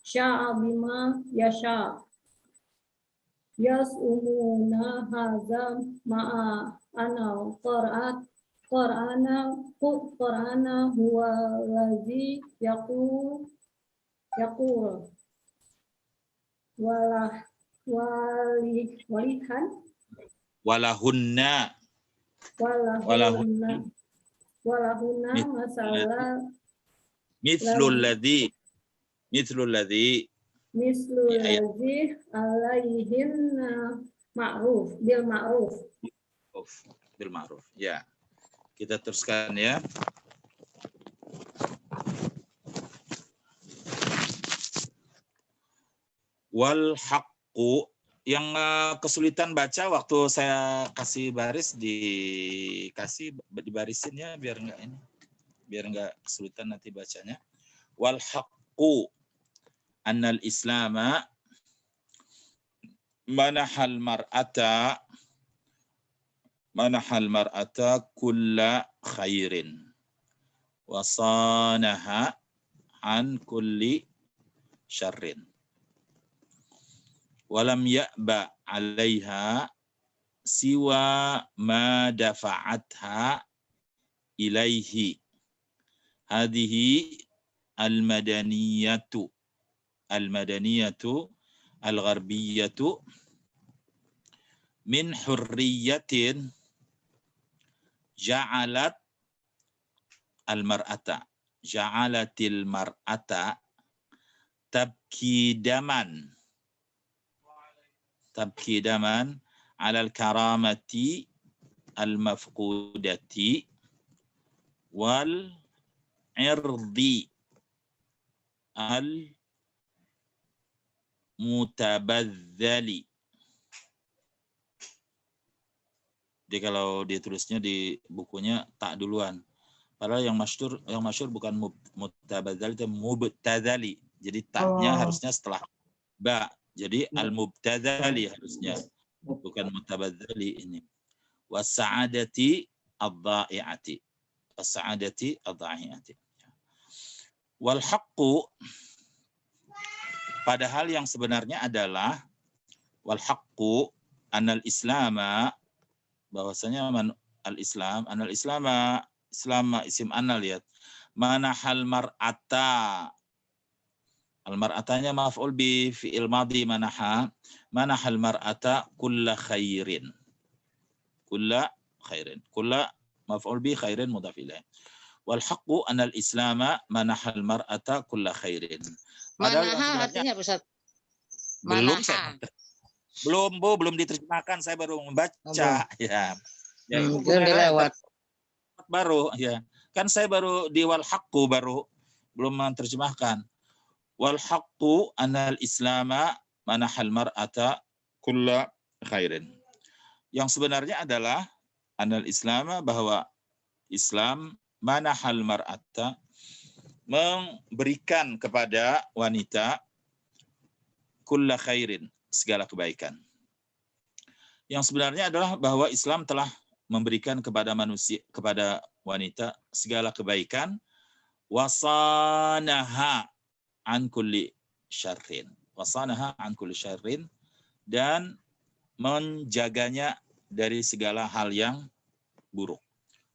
sya'a bima yasha yas'umuna hadza ma'a ana Qur'ana huwa allazi yaqul Walahunna masalah mithlul ladzi alaihinna bil ma'ruf. Ya. Kita teruskan ya. Wal haqqu, yang kesulitan baca waktu saya kasih baris dibarisin ya biar enggak kesulitan nanti bacanya. Wal haqqu annal islama manahal mar'ata kulla khairin wasanaha an kulli syarrin walam ya'ba 'alaiha siwa ma dafa'atha ilaihi hadhihi al-madaniyatu al-gharbiyatu min hurriyatin ja'alatil mar'ata tabki daman alal karamati al-mafqudati wal irdi al-mutabadzali. Jadi kalau ditulisnya di bukunya tak duluan. Padahal yang masyhur bukan mutabadzali, tapi mubtadzali. Jadi taknya harusnya setelah ba. Jadi al-mubtadzali harusnya, bukan mutabadzali ini. Was-sa'adati ad-dha'i'ati. Was-sa'adati ad-dha'i'ati. Wal haqqu, padahal yang sebenarnya adalah wal haqqu anal islama, bahwasanya al-islam, anal islama, isim anal, lihat, manahal mar'ata, al-mar'atanya maf'ul bi fi'il madhi manahal mar'ata kulla khairin, kulla maf'ul bi khairin mudhaf ilaih. Wal haqqu anal islama manahal mar'ata kulla khairin. Manaha artinya Ustaz? Belum diterjemahkan, saya baru membaca. Ya. Lewat. Baru ya. Kan saya baru di wal haqqu baru, belum menerjemahkan. Wal haqqu anal islama manahal mar'ata kulla khairin. Yang sebenarnya adalah anal islama, bahwa Islam manahal mar'ata, memberikan kepada wanita kulla khairin, segala kebaikan. Yang sebenarnya adalah bahwa Islam telah memberikan kepada manusia, kepada wanita segala kebaikan, wasanaha an kulli syarrin, dan menjaganya dari segala hal yang buruk.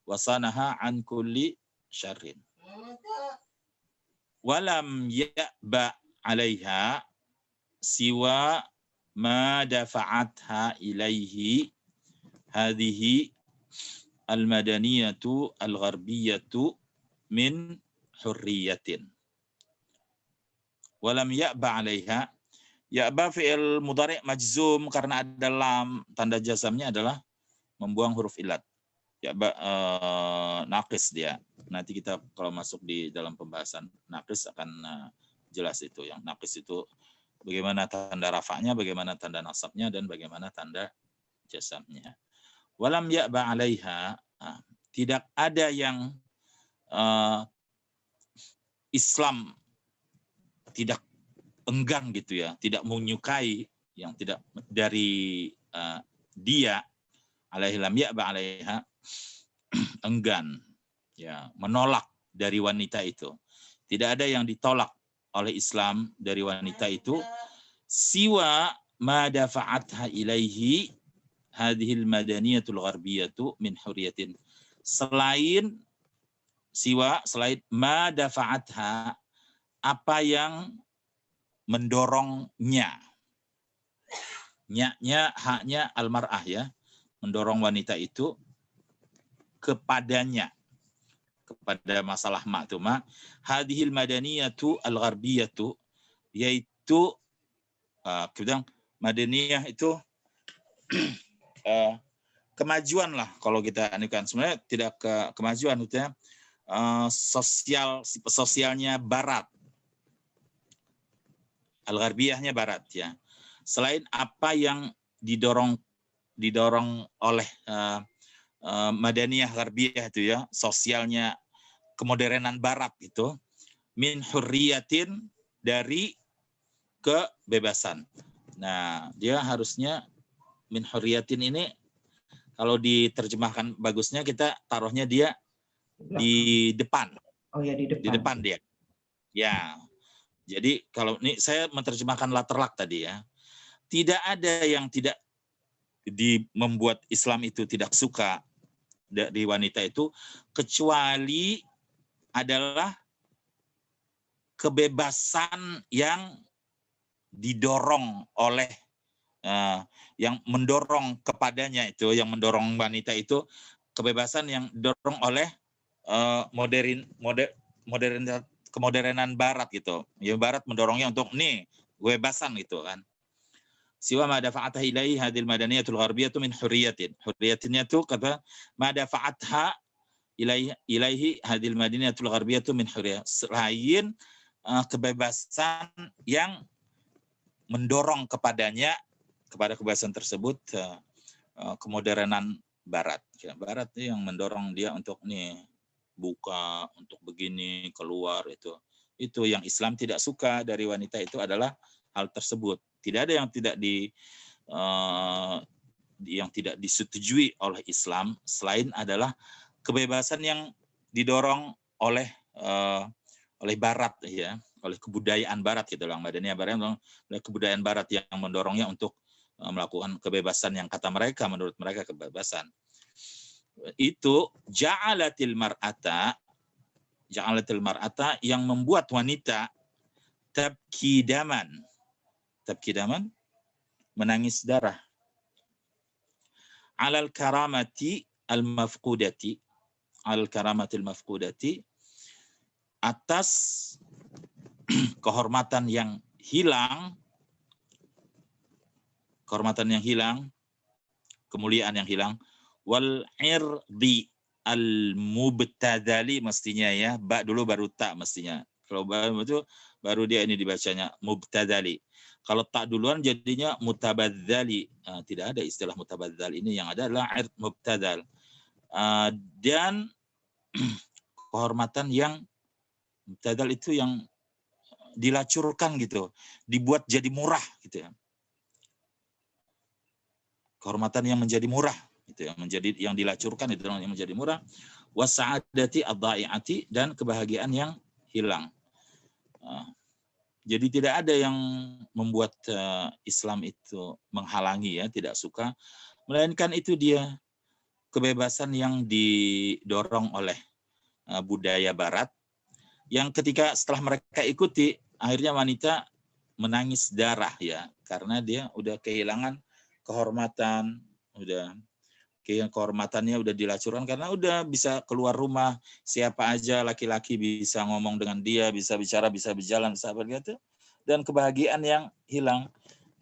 Wasanaha an kulli syarrin. Walam ya'ba 'alaiha siwa ma dafa'atha ilaihi hadhihi al-madaniyatu al-gharbiyatu min hurriyatin. Walam ya'ba 'alaiha, ya'ba fi'il mudhari' majzum karena ada lam, tanda jazamnya adalah membuang huruf ilat. Ya'ba naqis dia. Nanti kita kalau masuk di dalam pembahasan naqis akan jelas itu. Yang naqis itu bagaimana tanda rafa'nya, bagaimana tanda nasabnya, dan bagaimana tanda jazamnya. Walam ya'ba 'alaiha, tidak ada yang Islam tidak enggan gitu ya, tidak menyukai, yang tidak dari dia, alaihi lam ya'ba 'alaiha, enggan ya, menolak dari wanita itu. Tidak ada yang ditolak oleh Islam dari wanita itu, siwa ma dafa'atha ilaihi hadhil madaniyatul gharbiyatu min hurriyatin, selain ma dafa'atha, apa yang mendorongnya, haknya almar'ah ya, mendorong wanita itu kepadanya, kepada masalah ma, hadhil madaniyatu al-gharbiyatu, yaitu kita madaniyah itu kemajuan lah kalau kita anukan, sebenarnya tidak kemajuan itu ya, sosialnya barat, al-gharbiyahnya barat ya, selain apa yang didorong oleh madaniyah gharbiyah itu ya, sosialnya kemodernan barat itu, min hurriyatin, dari kebebasan. Nah, dia harusnya min hurriyatin ini kalau diterjemahkan bagusnya kita taruhnya dia di depan. Oh ya, di depan. Di depan dia. Ya. Jadi kalau ini saya menerjemahkan laterlak tadi ya. Tidak ada yang tidak membuat Islam itu tidak suka dari wanita itu, kecuali adalah kebebasan yang didorong oleh yang mendorong kepadanya itu, yang mendorong wanita itu, kebebasan yang didorong oleh kemodernan Barat gitu. Ya Barat mendorongnya untuk nih kebebasan gitu kan. Siwa ma dafa'atha ilaihi hadil madaniyatul gharbiyatu min hurriyatin. Hurriyatinnya tuh kata ma dafa'atha ilaihi hadil madaniyatul gharbiyatu min hurriyah. Selain kebebasan yang mendorong kepadanya, kepada kebebasan tersebut, kemodernan Barat. Ya, Barat yang mendorong dia untuk nih buka, untuk begini, keluar itu. Itu yang Islam tidak suka dari wanita itu adalah hal tersebut. Tidak ada yang tidak disetujui oleh Islam selain adalah kebebasan yang didorong oleh Barat ya, oleh kebudayaan Barat gitu lah, Madaniyah Barat, oleh kebudayaan Barat yang mendorongnya untuk melakukan kebebasan yang kata mereka, menurut mereka kebebasan. Itu ja'alatil mar'ata yang membuat wanita tabki daman menangis darah, alal karamati al-mafqudati atas kehormatan yang hilang, kemuliaan yang hilang, wal irdi al-mubtadali mestinya ya, ba dulu baru ta mestinya. Kalau ba itu baru dia ini dibacanya mubtadali. Kalau tak duluan jadinya mutabadzali. Tidak ada istilah mutabadzal ini, yang ada adalah ird mubtadal. Dan kehormatan yang mubtadal itu yang dilacurkan gitu, dibuat jadi murah gitu ya. Kehormatan yang menjadi murah itu yang dilacurkan itu yang menjadi murah, wasa'adati ad-dha'i'ati, dan kebahagiaan yang hilang. Jadi tidak ada yang membuat Islam itu menghalangi ya, tidak suka, melainkan itu dia kebebasan yang didorong oleh budaya Barat, yang ketika setelah mereka ikuti akhirnya wanita menangis darah ya, karena dia udah kehilangan kehormatan, kehormatannya udah dilacurkan karena udah bisa keluar rumah, siapa aja laki-laki bisa ngomong dengan dia, bisa bicara, bisa berjalan, bisa apa gitu. Dan kebahagiaan yang hilang,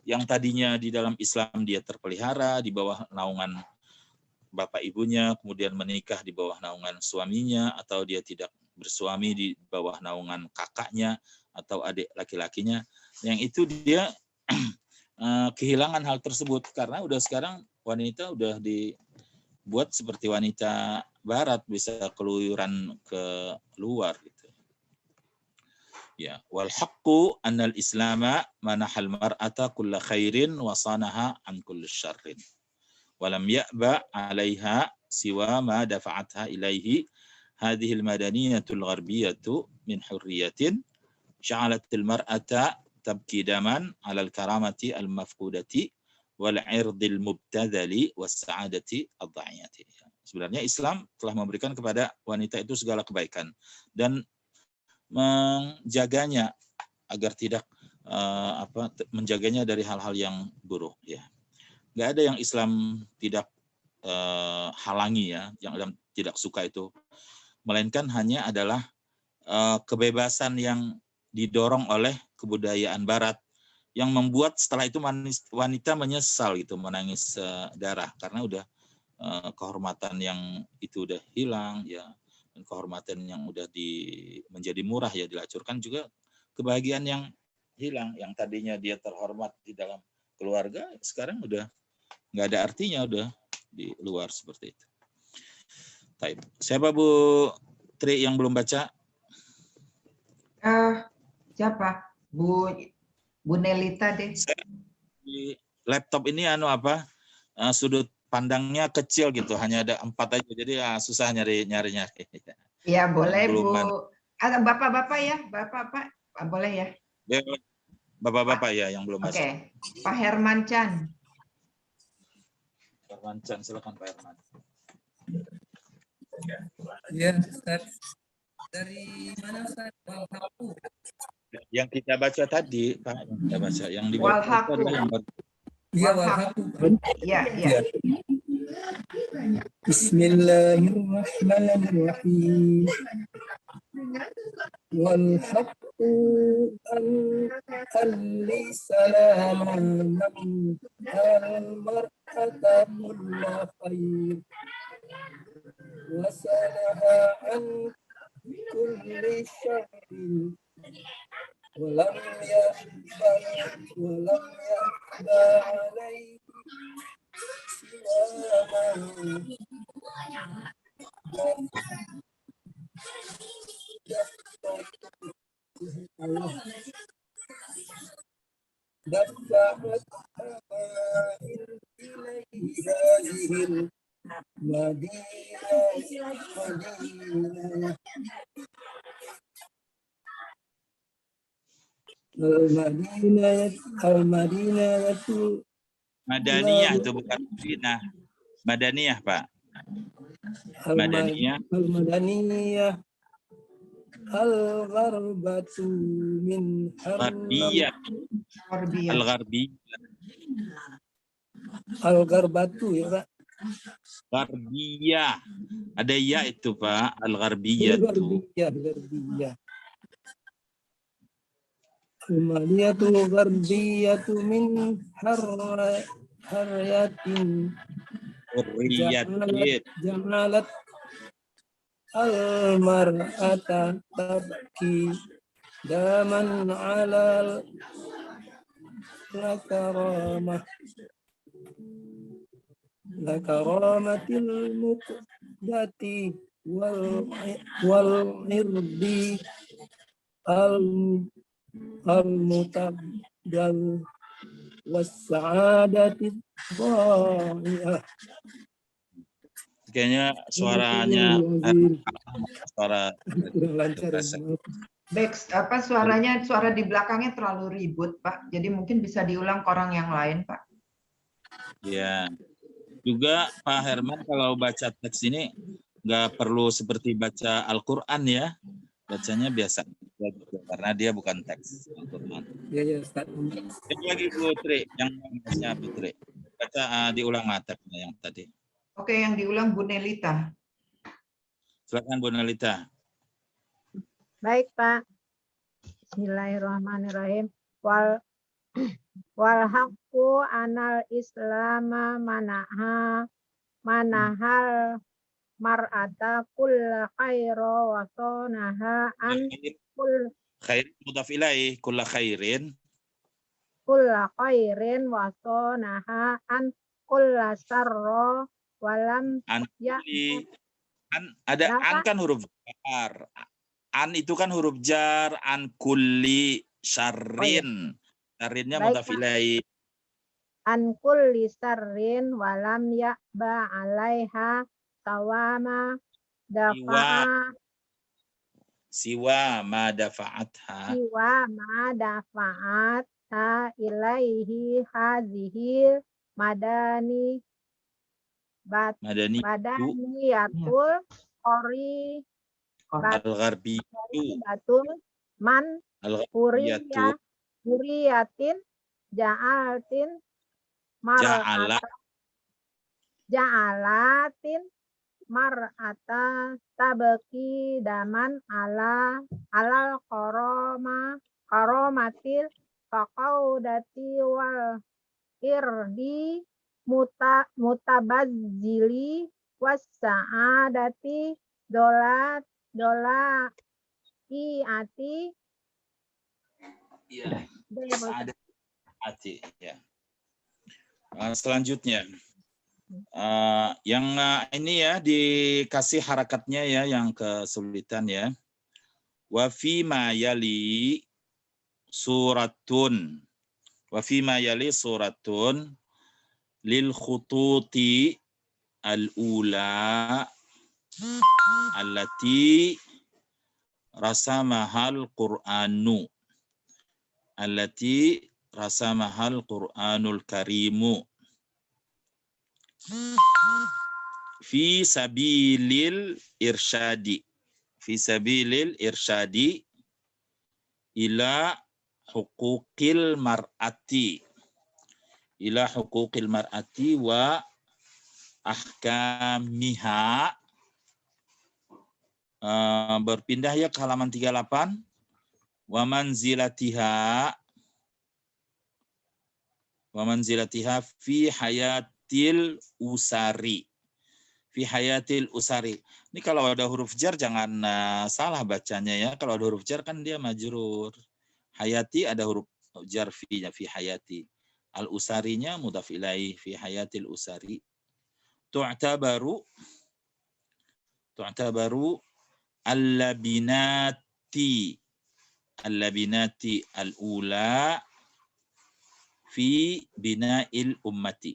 yang tadinya di dalam Islam dia terpelihara di bawah naungan bapak ibunya, kemudian menikah di bawah naungan suaminya, atau dia tidak bersuami di bawah naungan kakaknya atau adik laki-lakinya, yang itu dia kehilangan hal tersebut karena udah sekarang wanita udah dibuat seperti wanita Barat, bisa keluyuran ke luar gitu. Ya, wal haqqu annal islama manahal mar'ata kulla khairin wa sanaha an kulli syarrin. Wa lam ya'ba 'alaiha siwa ma dafa'atha ilaihi hadhihi al-madaniyatul gharbiyatu min hurriyatin ja'alatil mar'ata tabki daman 'alal karamati al-mafqudati wal 'irdil mubtadali was sa'adati ad-dha'iyati. Sebenarnya Islam telah memberikan kepada wanita itu segala kebaikan dan menjaganya agar tidak menjaganya dari hal-hal yang buruk ya. Enggak ada yang Islam tidak halangi ya, yang Islam tidak suka itu, melainkan hanya adalah kebebasan yang didorong oleh kebudayaan Barat yang membuat setelah itu wanita menyesal gitu, menangis darah karena udah kehormatan yang itu udah hilang ya, dan kehormatan yang udah menjadi murah ya, dilacurkan juga kebahagiaan yang hilang, yang tadinya dia terhormat di dalam keluarga sekarang udah nggak ada artinya, udah di luar seperti itu. Baik, siapa Bu Tri yang belum baca? Siapa? Bu Nelita deh. Di laptop ini sudut pandangnya kecil gitu, hanya ada 4 aja, jadi susah nyari-nyari. Ya boleh belum Bu. Ada bapak-bapak ya, bapak-bapak boleh ya. Bapak-bapak ya yang belum baca. Oke, Pak Herman Chan. Pak Herman Chan, silakan Pak Herman. Ya, Ustaz. Dari mana Ustaz? Walhaku. Yang kita baca tadi, Pak, yang kita baca yang di bawah itu adalah yang Iya, Walhaku. Iya, iya. Bismillahirrahmanirrahim. والحق أن خلي سلاما المرأة كل خير وسألها عن كل شر ولم يقبل عليه دفعت إليه هذه المدينة Madaniyah itu bukan Madinah. Madaniyah, Pak. Madaniyah. المدنية الغربة من Gharbiyah. Al-Gharbiyah. الغربة ya Pak. Gharbiyah. Ada ya itu, Pak. Al-Gharbiyah itu. Gharbiyah. Al-Madinatu Gharbiyatu min haryatin ja'alat al-mar'ata tabki daman 'alal lakaramatil muqdati wal irdi al-mutabdal was-sa'adati dha'iyah. Kayaknya suaranya suara suara di belakangnya terlalu ribut, Pak. Jadi mungkin bisa diulang ke orang yang lain, Pak. Ya. Juga Pak Herman kalau baca teks ini nggak perlu seperti baca Al-Qur'an ya. Bacanya biasa karena dia bukan teks Al-Qur'an. Ya, Ustaz. Yang lagi Putri, yang namanya Putri. Baca diulang matanya yang tadi. Oke, yang diulang Bu Nelita. Silakan Bu Nelita. Baik, Pak. Bismillahirrahmanirrahim. Wal haqqu anal islama manahal mar'ata kulla khaira wa sonaha an Khair mudhaf ilaih kulla khairin wa sonaha an kulla sarra walam ya ada an kan huruf jar. An itu kan huruf jar, an kulli syarrin. Syarrinnya mudhaf ilaih. An kulli sarrin walam ya'ba 'alaiha sawama dafa'a siwa ma dafa'atha ilaihi hadhihi madaniyatul qori al-gharbiyatu man huriyatin ja'alatin mar'ata tabaki daman alal karomatil faqaudati wal irdi mutabazzili wassa'adati iati ya. Selanjutnya yang ini ya dikasih harakatnya ya yang kesulitan ya. Wa fi ma yali suratun lil khututi al-ula allati rasamahal Qur'anul karimu fi sabilil irsyadi ila huquqil mar'ati wa ahkamiha Berpindah ya ke halaman 38. Wa manzilatiha fi hayatil usari. Fi hayatil usari. Ini kalau ada huruf jar jangan salah bacanya ya. Kalau ada huruf jar kan dia majrur. Hayati ada huruf jar fi-nya, fi hayati. Al-usarinya mudhaf ilaih, fi hayatil usari. Tu'tabaru al-labinati al-ula fi bina'il ummati.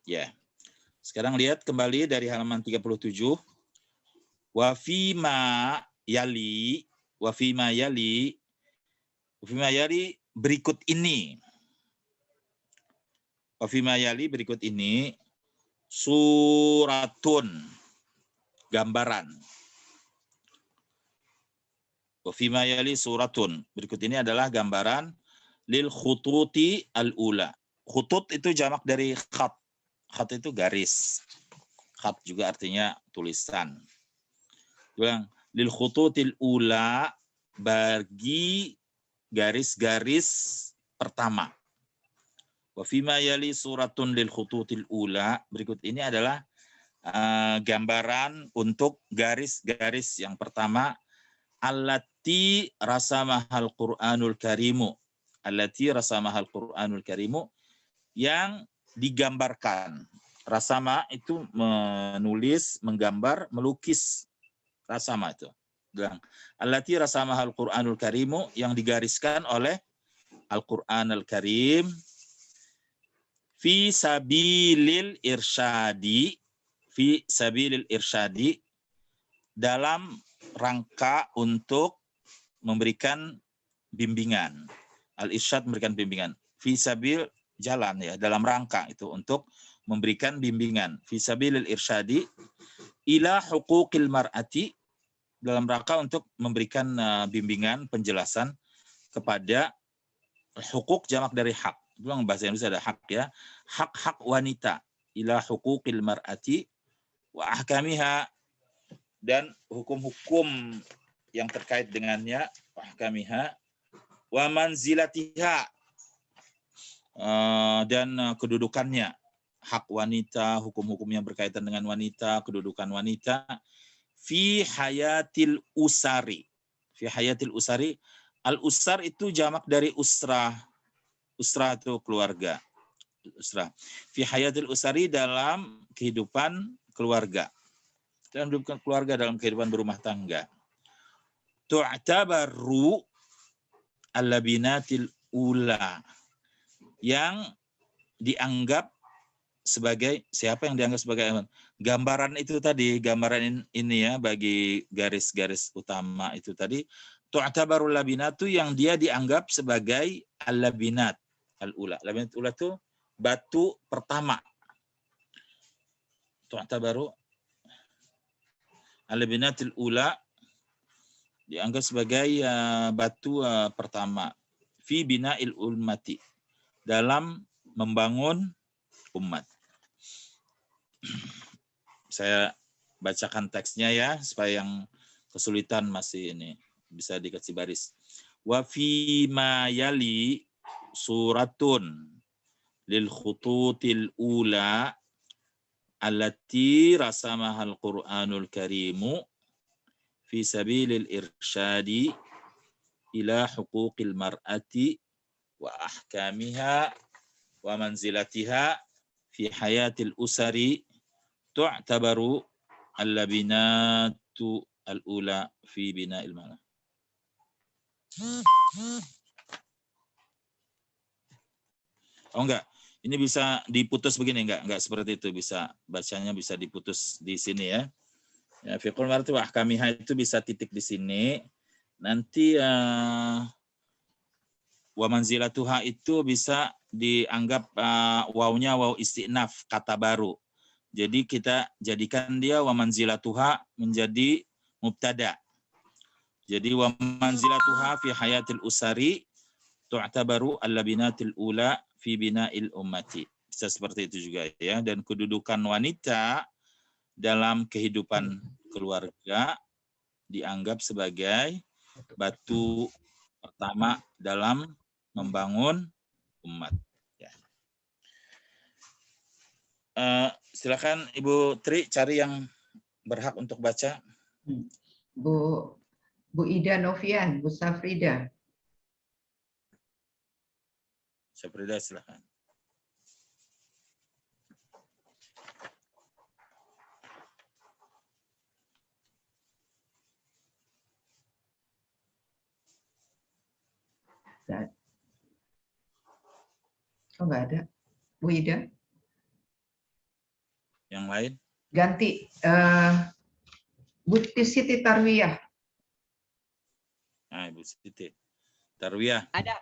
Ya. Sekarang lihat kembali dari halaman 37. Wa fima yali berikut ini. Wa fima yali berikut ini suratun, gambaran. Wa fima yali suratun, berikut ini adalah gambaran lil khututi al-ula. Khutut itu jamak dari khat. Khat itu garis. Khat juga artinya tulisan. Bilang lil khututil ula, bagi garis-garis pertama. Wa fima yali suratun lil khututil ula, berikut ini adalah gambaran untuk garis-garis yang pertama. Allati rasamahal Qur'anul Karimu. Allati rasamahal Qur'anul Karimu, yang digambarkan. Rasama itu menulis, menggambar, melukis. Rasama itu. Bilang, allati rasamahal Qur'anul Karimu, yang digariskan oleh Al-Qur'an Al-Karim. Fi sabilil irsyadi, dalam rangka untuk memberikan bimbingan. Al-irsyad memberikan bimbingan. Fi sabil, jalan ya, dalam rangka itu untuk memberikan bimbingan. Fi sabilil irsyadi ila huquqil mar'ati, dalam rangka untuk memberikan bimbingan, penjelasan kepada hukuk, jamak dari hak. Itu yang bahasa Indonesia ada hak ya. Hak-hak wanita. Ila huquqil mar'ati wa ahkamiha, dan hukum-hukum yang terkait dengannya, wa ahkamiha wa manzilatiha, dan kedudukannya. Hak wanita, hukum-hukum yang berkaitan dengan wanita, kedudukan wanita. Fi hayatil usari. Fi hayatil usari. Al-usar itu jamak dari usrah. Usrah itu keluarga. Usrah. Fi hayatil usari, dalam kehidupan keluarga. Dalam kehidupan keluarga, dalam kehidupan berumah tangga. Tu'tabaru al-labinatil ula, yang dianggap sebagai, siapa yang dianggap sebagai gambaran itu tadi, gambaran ini ya, bagi garis-garis utama itu tadi. Tu'tabarul labinatu, yang dia dianggap sebagai al-labinat al-ula. Labinat ula itu batu pertama. Tu'tabaru al-labinatil ula, dianggap sebagai batu pertama. Fi bina'il ummati, dalam membangun umat. Saya bacakan teksnya ya, supaya yang kesulitan masih ini bisa dikasih baris. Wa fi ma yali suratun lil khututil ula allati rasamahal Qur'anul Karimu fi sabilil irsyadi ila huquqil mar'ati wa ahkamiha wa manzilatiha fi hayatil usari. Tu'tabaru al-labinatu al-ula fi bina'il mana. Oh enggak, ini bisa diputus begini, enggak seperti itu, bisa bacanya bisa diputus di sini ya. Ya, fiqhul mar'ati wa ahkamiha itu bisa titik di sini. Nanti wa manzilatuha itu bisa dianggap wawnya waw istinaf, kata baru. Jadi kita jadikan dia wa manzilatuha menjadi mubtada. Jadi wa manzilatuha fi hayatil usari tu'tabaru al-labinatil ula fi bina'il ummati. bisa seperti itu juga ya. Dan kedudukan wanita dalam kehidupan keluarga dianggap sebagai batu pertama dalam membangun umat. Ya. Silakan Ibu Tri cari yang berhak untuk baca. Bu Ida Novian, Bu Safrida. Safrida silakan. Oh, nggak ada. Bu Ida. Yang lain? Ganti. Bu Siti Tarwiyah. Nah, Ibu Siti Tarwiyah. Ada.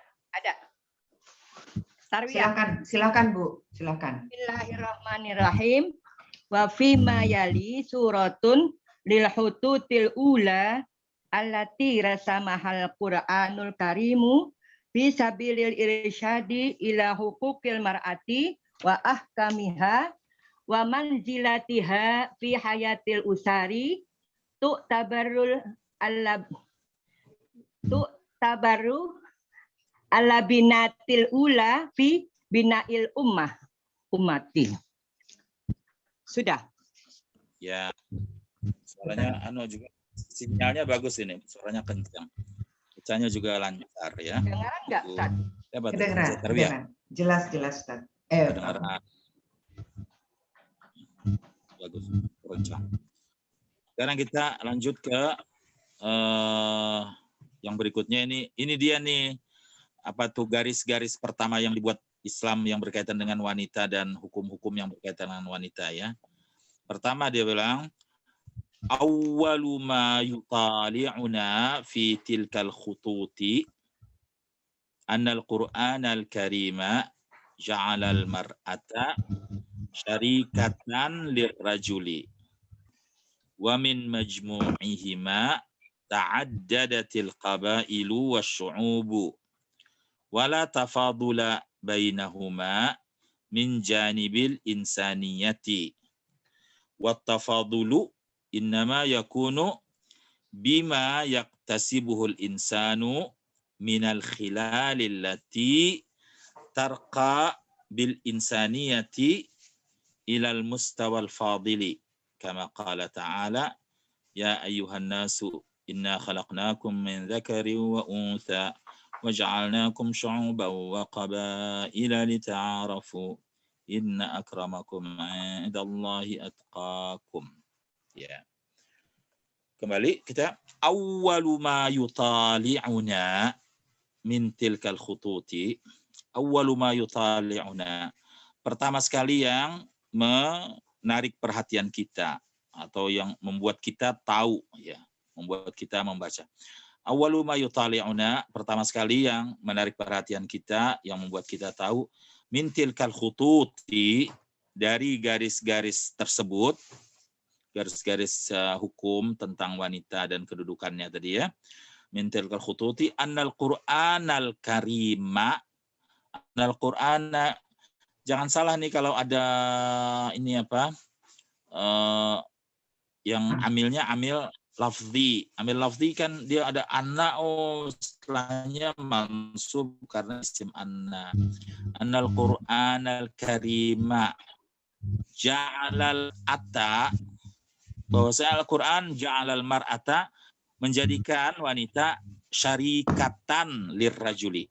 Tarwiyah. Silakan Bu, silakan. Bismillahirrahmanirrahim. Wa fi ma yali suratun lil hututil ula allati rasamahal Qur'anul Karimu bisabilil irsyadi ila huquqil mar'ati wa ahkamiha wa manzilatiha fi hayatil usari tu'tabaru ala binatil ula fi binail ummati. Sudah. Ya. Suaranya juga sinyalnya bagus ini, suaranya kencang. Bacanya juga lancar ya. Kedengaran enggak, Ustaz? Kedengaran. Jelas Ustaz. Kedengaran. Bagus, kencang. Sekarang kita lanjut ke yang berikutnya ini dia nih apa tuh garis-garis pertama yang dibuat Islam yang berkaitan dengan wanita dan hukum-hukum yang berkaitan dengan wanita ya. Pertama dia bilang awwalu ma yutali'una fi tilkal khututi anna al-Qur'an al-Karima ja'ala al-mar'ata syarikatan lirrajuli wa min majmu'ihima ta'addadatil qabailu wasyu'ubu wa la tafadula bainahuma min janibil insaniyati wa tafadulu innama yakunu bima yaktasibuhul insanu minal khilalil lati tarqa bil insaniyati ilal mustawal fadili kama qala ta'ala ya ayyuhan nasu inna khalaqnakum min dzakarin wa untha waja'alnakum syu'uban wa qabaila lita'arafu inna akramakum 'indallahi atqakum. Ya. Kembali kita awwalu ma yutali'una min tilkal khututi. Awwalu ma yutali'una. Pertama sekali yang menarik perhatian kita atau yang membuat kita tahu ya, membuat kita membaca. Awwalu ma yutali'una, pertama sekali yang menarik perhatian kita, yang membuat kita tahu min tilkal khututi, dari garis-garis tersebut, garis-garis hukum tentang wanita dan kedudukannya tadi ya. Min tilkal khututi annal Qur'anal Karima. Annal Qur'ana, jangan salah nih kalau ada ini apa? Yang amilnya amil lafzi. Amil lafzi kan dia ada anna, setelahnya mansub karena isim anna. Annal Qur'anal Karima ja'alal ata, bahwasanya Al-Quran ja'alal mar'ata, menjadikan wanita syarikatan lirrajuli,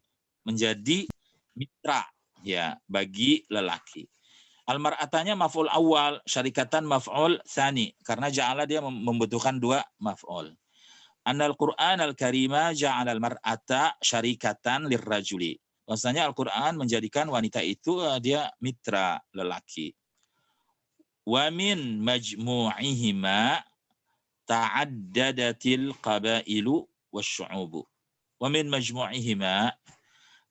menjadi mitra ya bagi lelaki. Al-mar'atanya maf'ul awal, syarikatan maf'ul tsani, karena ja'ala dia membutuhkan dua maf'ul. Annal Qur'an al-Karima ja'alal mar'ata syarikatan lirrajuli. Bahwasanya Al-Quran menjadikan wanita itu dia mitra lelaki. Wa min majmu'ihima ta'addadatil qabailu wasyu'ubu. Wa min majmu'ihima,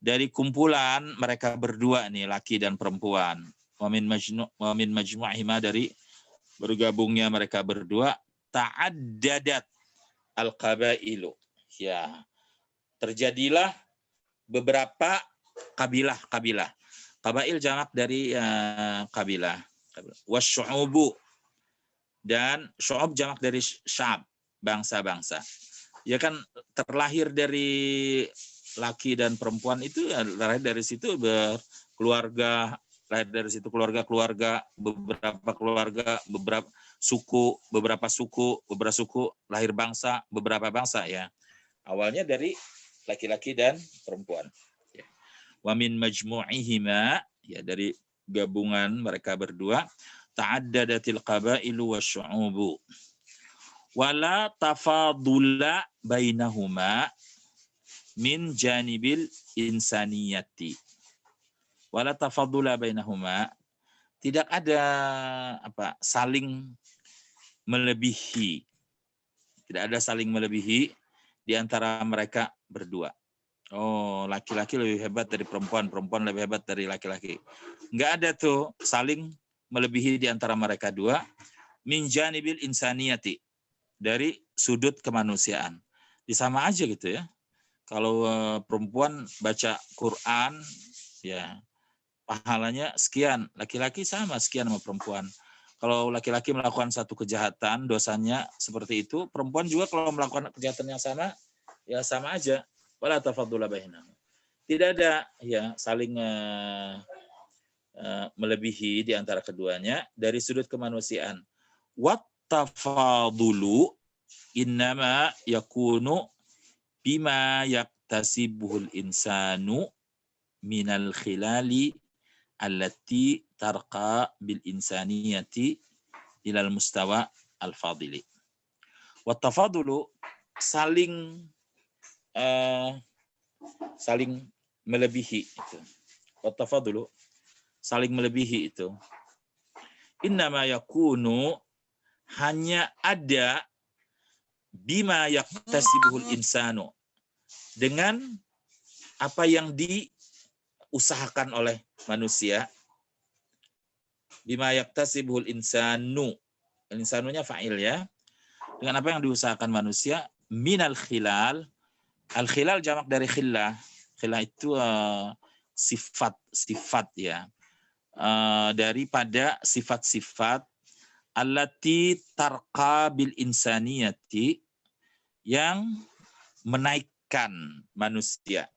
dari kumpulan mereka berdua nih, laki dan perempuan. Wa min majmu'ihima, dari bergabungnya mereka berdua, ta'addadat al-qabailu. Ya, terjadilah beberapa kabilah-kabilah. Qabail jamak dari kabilah. Wasyu'ubu, dan syu'ub jamak dari sya'ab, bangsa-bangsa. Ya kan terlahir dari laki dan perempuan itu ya, lahir dari situ berkeluarga, lahir dari situ keluarga-keluarga, beberapa suku, lahir bangsa, beberapa bangsa ya. Awalnya dari laki-laki dan perempuan. Wa min majmu'ihima, ya dari gabungan mereka berdua, ta'addadatil qabailu wasyu'ubu. Wala tafadula bainahuma min janibil insaniyati. Wala tafadula bainahuma, tidak ada saling melebihi. Tidak ada saling melebihi di antara mereka berdua. Oh, laki-laki lebih hebat dari perempuan, perempuan lebih hebat dari laki-laki. Enggak ada tuh saling melebihi di antara mereka dua. Min janibil insaniyati, dari sudut kemanusiaan. Sama aja gitu ya. Kalau perempuan baca Quran, ya pahalanya sekian. Laki-laki sama sekian sama perempuan. Kalau laki-laki melakukan satu kejahatan, dosanya seperti itu. Perempuan juga kalau melakukan kejahatan yang sama, ya sama aja. Wala tafadula bainahum. Tidak ada ya saling melebihi di antara keduanya dari sudut kemanusiaan. Wat tafadulu innama yakunu bima yaktasibuhul insanu minal khilali allati tarqa bil insaniyati ilal mustawa al fadili. Wat tafadulu saling melebihi itu. Wat tafadulu saling melebihi itu. Innama yakunu, hanya ada, bima yaktasibuhul insanu, dengan apa yang diusahakan oleh manusia. Bima yaktasibuhul insanu, insanunya fa'il ya, dengan apa yang diusahakan manusia, minal khilal. Al khilal jamak dari khillah. Khillah itu sifat ya, daripada sifat-sifat allati tarqa bil insaniyati, yang menaikkan manusia.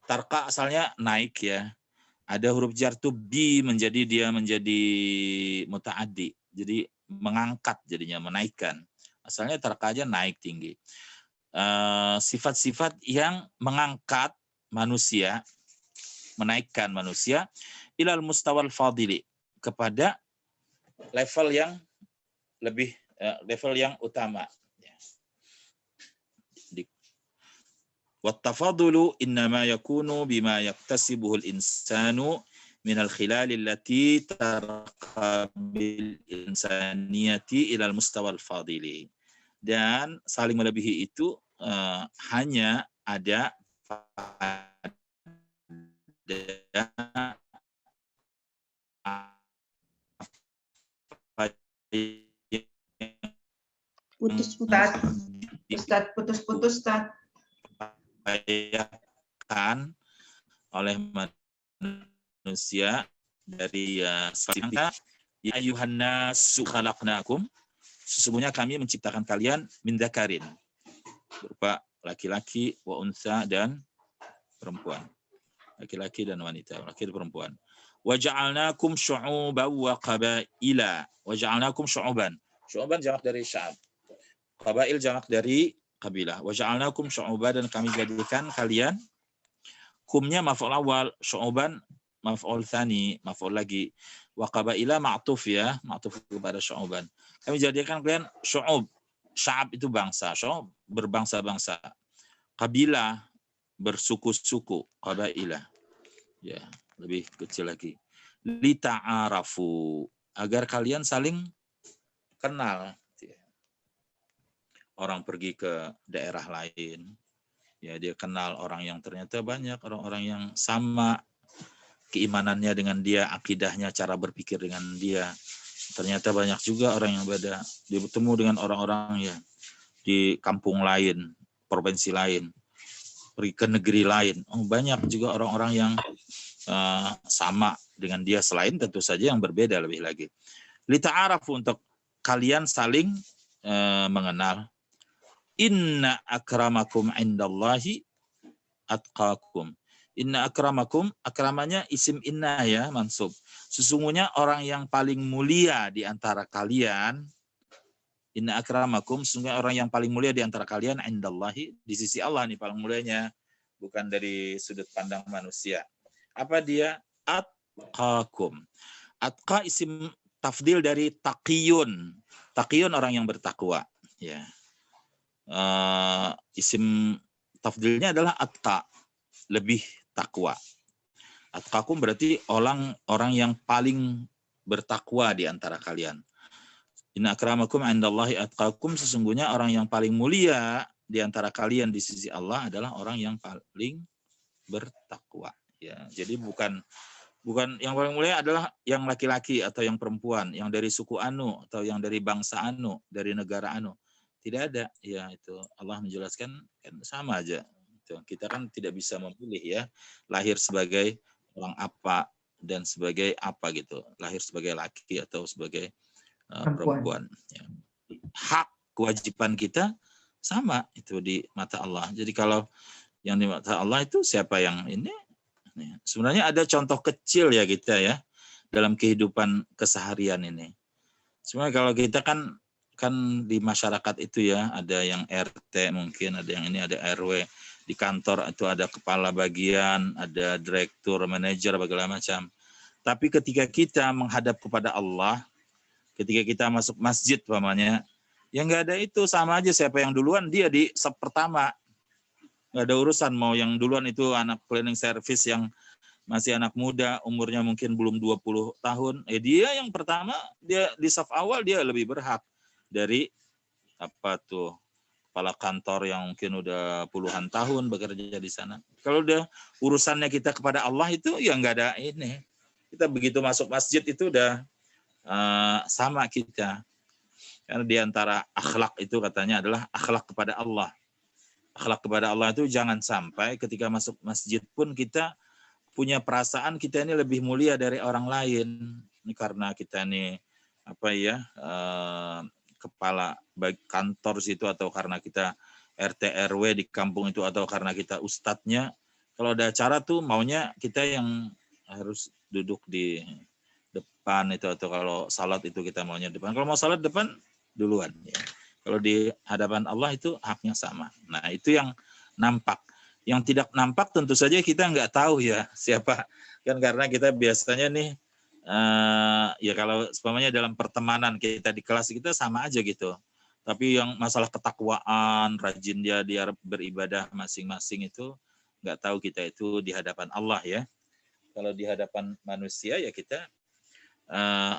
Tarqa asalnya naik ya. Ada huruf jar tu bi, dia menjadi mutaaddi. Jadi mengangkat, jadinya menaikkan. Asalnya tarqa aja naik tinggi. Sifat-sifat yang mengangkat manusia, menaikkan manusia ilal mustawal fadili, kepada level yang lebih, level yang utama. Wat tafadulu innama yakunu bima yaktasibuhul insanu minal khilali allati tarqa bil insaniyati ilal mustawal fadili. Dan saling melebihi itu hanya ada pada putus-putus. Ustaz, putus-putus, Ustaz. Diupayakan oleh manusia dari ya ayuhan nasu khalaqnakum, sesungguhnya kami menciptakan kalian min dzakarin, berupa laki-laki, wa unsa, dan perempuan. Laki-laki dan wanita, laki dan perempuan. Wa ja'alnakum syu'uban wa qabaila. Wa ja'alnakum syu'uban. Syu'uban jamak dari sya'ab. Qabail jamak dari kabilah. Wa ja'alnakum syu'uban, dan kami jadikan kalian, kumnya maf'ul awal, syu'uban maf'ul tsani, maf'ul lagi. Wa qabaila ma'tuf ya, ma'tuf kepada syu'uban. Kami jadikan kalian syu'ub. Sya'ab itu bangsa, syu'ub berbangsa-bangsa. Kabilah bersuku-suku, qabailah. Ya, lebih kecil lagi. Lita'arafu, agar kalian saling kenal. Orang pergi ke daerah lain, ya dia kenal orang yang ternyata banyak orang-orang yang sama keimanannya dengan dia, akidahnya, cara berpikir dengan dia. Ternyata banyak juga orang yang beda. Dia bertemu dengan orang-orang ya di kampung lain, provinsi lain, pergi ke negeri lain. Oh, banyak juga orang-orang yang sama dengan dia, selain tentu saja yang berbeda lebih lagi. Lita'arafu, untuk kalian saling mengenal. Inna akramakum indallahi atqakum. Inna akramakum, akramanya isim inna ya, mansub. Sesungguhnya orang yang paling mulia di antara kalian, inna akramakum, sesungguhnya orang yang paling mulia di antara kalian indallahi, di sisi Allah nih paling mulianya, bukan dari sudut pandang manusia. Apa dia? Atqakum. Atqa isim tafdil dari taqiyun. Taqiyun orang yang bertakwa. Ya. Isim tafdilnya adalah atqa, lebih takwa. Atqakum berarti orang yang paling bertakwa di antara kalian. Inna akramakum indallahi atqakum, sesungguhnya orang yang paling mulia di antara kalian di sisi Allah adalah orang yang paling bertakwa. Ya, jadi bukan yang paling mulia adalah yang laki-laki atau yang perempuan, yang dari suku anu atau yang dari bangsa anu, dari negara anu. Tidak ada. Ya, itu Allah menjelaskan kan sama aja. Kita kan tidak bisa memilih ya, lahir sebagai orang apa dan sebagai apa gitu, lahir sebagai laki atau sebagai perempuan. Ya. Hak kewajiban kita sama itu di mata Allah. Jadi kalau yang di mata Allah itu siapa yang ini? Sebenarnya ada contoh kecil ya kita ya dalam kehidupan keseharian ini. Sebenarnya kalau kita kan di masyarakat itu ya, ada yang RT mungkin, ada yang ini, ada RW. Di kantor itu ada kepala bagian, ada direktur, manajer, segala macam. Tapi ketika kita menghadap kepada Allah, ketika kita masuk masjid umpamanya, ya nggak ada itu, sama aja siapa yang duluan dia di saf pertama. Nggak ada urusan mau yang duluan itu anak cleaning service yang masih anak muda, umurnya mungkin belum 20 tahun. Dia yang pertama, dia di saf awal dia lebih berhak dari apa tuh kepala kantor yang mungkin udah puluhan tahun bekerja di sana. Kalau udah urusannya kita kepada Allah itu ya nggak ada ini. Kita begitu masuk masjid itu udah sama kita. Karena di antara akhlak itu katanya adalah akhlak kepada Allah. Akhlak kepada Allah itu jangan sampai ketika masuk masjid pun kita punya perasaan kita ini lebih mulia dari orang lain. Ini karena kita ini apa ya, kepala kantor situ, atau karena kita RT RW di kampung itu, atau karena kita ustadznya. Kalau ada acara tuh maunya kita yang harus duduk di depan itu, atau kalau salat itu kita maunya depan. Kalau mau salat depan duluan ya. Kalau di hadapan Allah itu haknya sama. Nah, itu yang nampak. Yang tidak nampak tentu saja kita nggak tahu ya siapa. Kan karena kita biasanya nih ya kalau sebenarnya dalam pertemanan kita di kelas kita sama aja gitu. Tapi yang masalah ketakwaan, rajin dia beribadah masing-masing itu nggak tahu kita itu di hadapan Allah ya. Kalau di hadapan manusia ya kita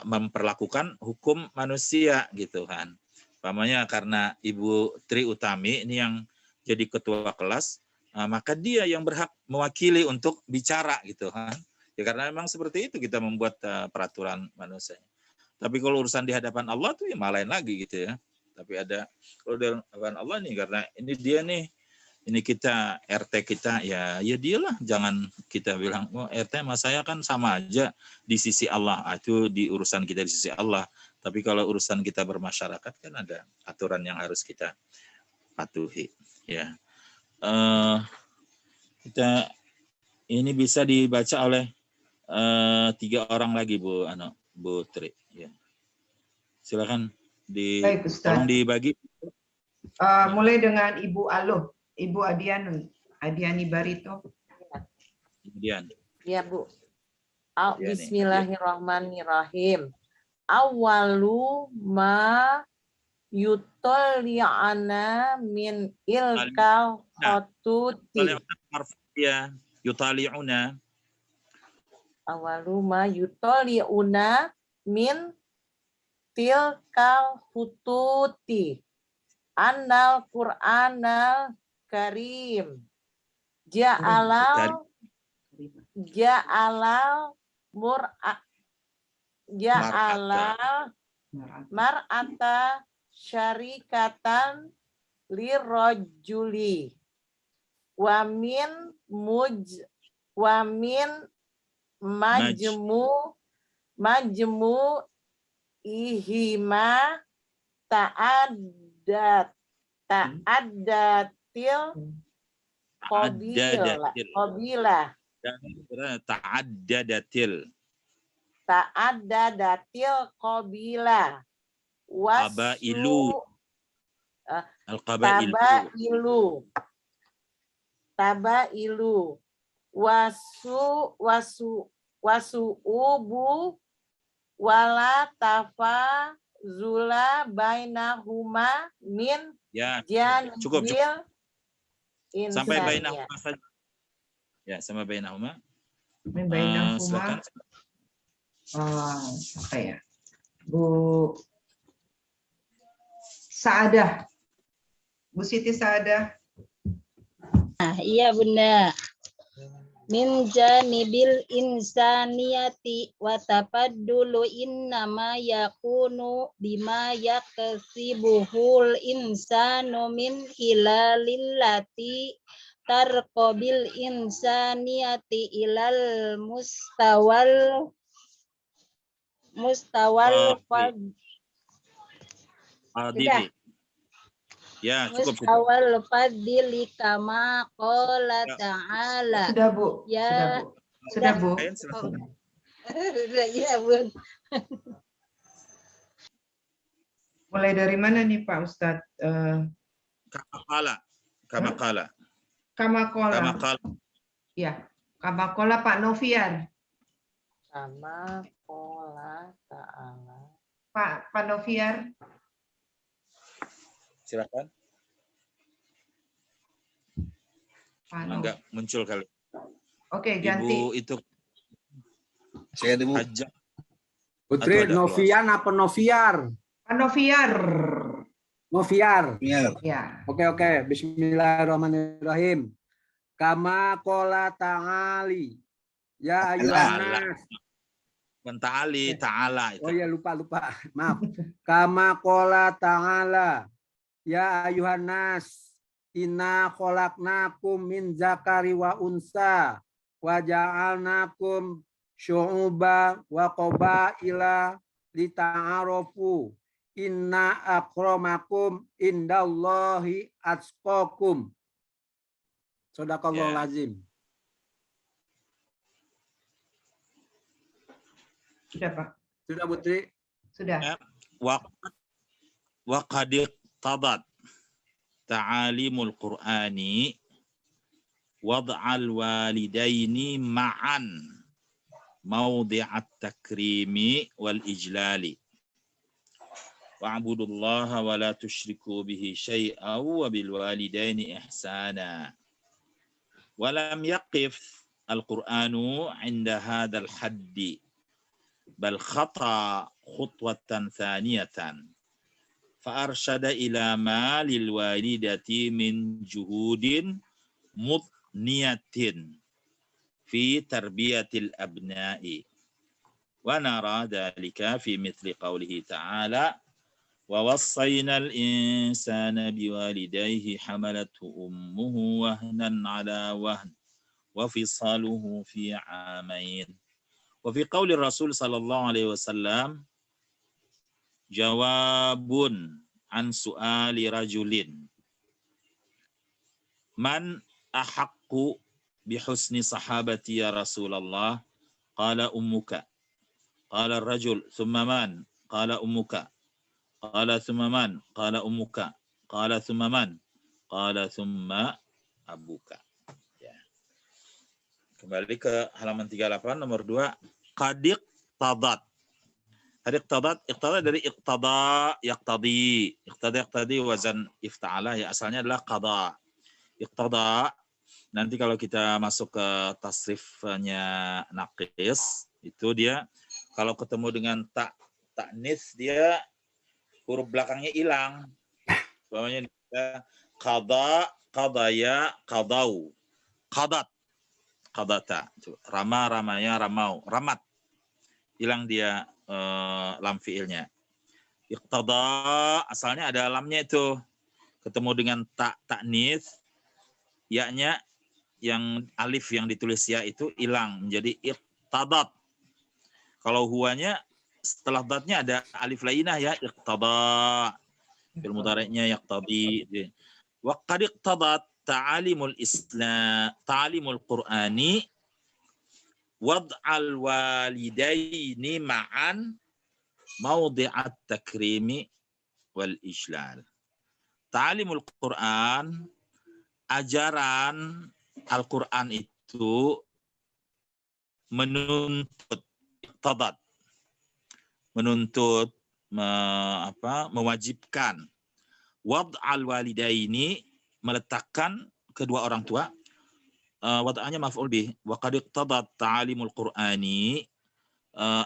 memperlakukan hukum manusia gitu kan. Umpamanya karena Ibu Tri Utami ini yang jadi ketua kelas, maka dia yang berhak mewakili untuk bicara gitu kan. Ya karena memang seperti itu kita membuat peraturan manusia. Tapi kalau urusan di hadapan Allah tuh ya malah lain lagi gitu ya. Tapi ada kalau di hadapan Allah nih, karena ini dia nih, ini kita RT kita ya dialah, jangan kita bilang oh RT sama saya kan sama aja di sisi Allah. Itu di urusan kita di sisi Allah. Tapi kalau urusan kita bermasyarakat kan ada aturan yang harus kita patuhi ya. Kita ini bisa dibaca oleh 3 orang lagi Bu Tri ya. Silakan Baik, Ustaz. tolong dibagi. Mulai dengan Ibu Aloh, Ibu Adiani Barito. Kemudian. Ya Bu. Bismillahirrahmanirrahim. Awalu ma yutali'ana min ilkal khotuti. Ya, yutali'una. Awalu ma yutali'una min tilkal hututi. Annal Qur'anal Karim. Ja'alal mar'ata syarikatan lirajuli wa min majmu ihima ta'addatil qabilah ta'addadatil qabilah tabailu wasu'ubu wala tafazula bainahuma min cukup. Sampai insaniyah. bainahuma saja. Ya, sampai bainahuma. Bainahuma. Apa ya? Bu Saadah. Bu Siti Saadah. Nah, iya Bunda. Min janibil insaniyati wa tafaddulu innama yakunu bima yakasibuhul insanu min hilalillati tarqabil insaniyati ilal mustawal Adili. Ya, cukup. Mustawal fadili kama qala ta'ala. Sudah, Bu. Ya. Sudah, Bu. Ya, Bu. Mulai dari mana nih Pak Ustadz? Kama qala. Ya, kama qala Pak Novian. Kama qala ta'ala. Pak Novian. Silakan. Enggak muncul kali. Oke, ganti. Ibu itu. Saya Ibu. Putri Novian apa Noviar? Noviar. Noviar. Ya. Oke. Bismillahirrahmanirrahim. Kama qala ta'ali. Ya ayuhan nas. Ta'ala itu. Oh ya lupa. Maaf. Kama qala ta'ala. Ya ayuhan nas. Inna khalaqnakum min zakari wa unsa wa ja'alnakum syu'uba wa qabaila lita'arafu. Inna akramakum indallahi atqakum. Shadaqallahul azim. Sudah, Pak. Sudah, Putri? Sudah. Wa qad iqtadat ta'alimul Qur'ani wad'al walidaini ma'an mawdi'at takrimi wal ijlali. Wa'budullaha wa la tusyriku bihi syai'an wa bil walidaini ihsana. Wa lam yaqif al-Qur'anu 'inda hadzal haddi bal khata khutwatan thaniyatan fa arsyada ila ma lil walidati min juhudin mudniyatin fi tarbiyatil abna'i wa nara dhalika fi mithli qawlihi ta'ala wa wassayna al insana biwalidayhi hamalathu ummuhu wahnan ala wahn wa fisaluhu fi 'amain. Wa fi qauli Rasul sallallahu alaihi wasallam jawabun an su'ali rajulin man ahaqqu bi husni sahabati ya Rasulullah qala ummuka qala ar-rajul thumma man qala ummuka qala thumma man qala ummuka qala thumma man qala thumma abuka. Kembali ke halaman 38 nomor 2. Qadiq tadat. Iqtadat dari iqtada yaqtadi. Yaqtadi wazan ifta'ala ya asalnya adalah qada. Iqtada nanti kalau kita masuk ke tasrifnya naqis itu dia kalau ketemu dengan ta'nis dia huruf belakangnya hilang. Bawahnya qada, qadaya, qadau. Qadat. Qadata, ramanya ramau, ramat, hilang dia lam fiilnya. Iqtada asalnya ada lamnya itu, ketemu dengan ta'nis, yaknya yang alif yang ditulis ya itu hilang menjadi iqtadat. Kalau huwanya setelah dadnya ada alif lainah ya, iqtada. Fi'il mudhari'nya yaqtadi. Wa qad iqtadat ta'alimul Islam, ta'alimul Qur'ani wad'al walidaini ma'an mawdi'at takrimi wal ijlal. Ta'alimul Qur'an, ajaran Al-Qur'an itu menuntut iqtadat, menuntut mewajibkan wad'al walidaini, meletakkan kedua orang tua. Wad'anya maf'ul bih, wa qad iqtadat ta'alimul Qur'ani,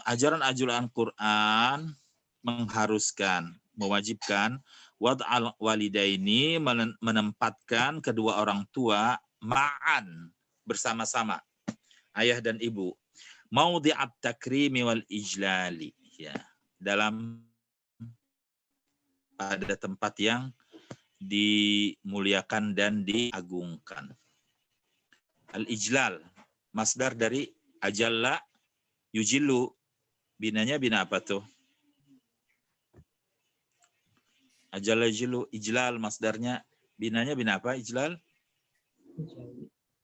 ajaran-ajaran Quran mengharuskan, mewajibkan wad'al walidaini, menempatkan kedua orang tua ma'an, bersama-sama, ayah dan ibu, maudhi'at takrimi wal ijlali, ya, dalam pada tempat yang dimuliakan dan diagungkan. Al-ijlal, masdar dari ajalla yujillu, binanya bina apa tuh? Ajalla yujillu, ijlal masdarnya, binanya bina apa ijlal?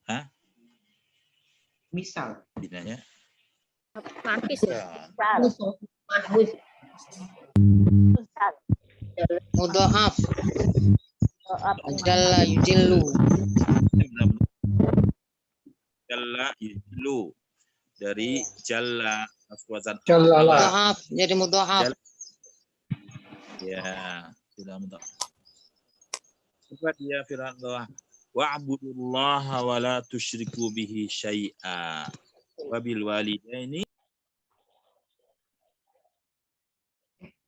Hah? Misal. Binanya? Nafis ya. Mudha'af. Jalla yujillu. Jalla yujillu, dari jalla wazan Mudha'af, jadi mudha'af. Ya, tidak mudha'af. Coba dia firman Allah, wa'budullaha wa la tusyriku bihi syai'a wa bil walidaini.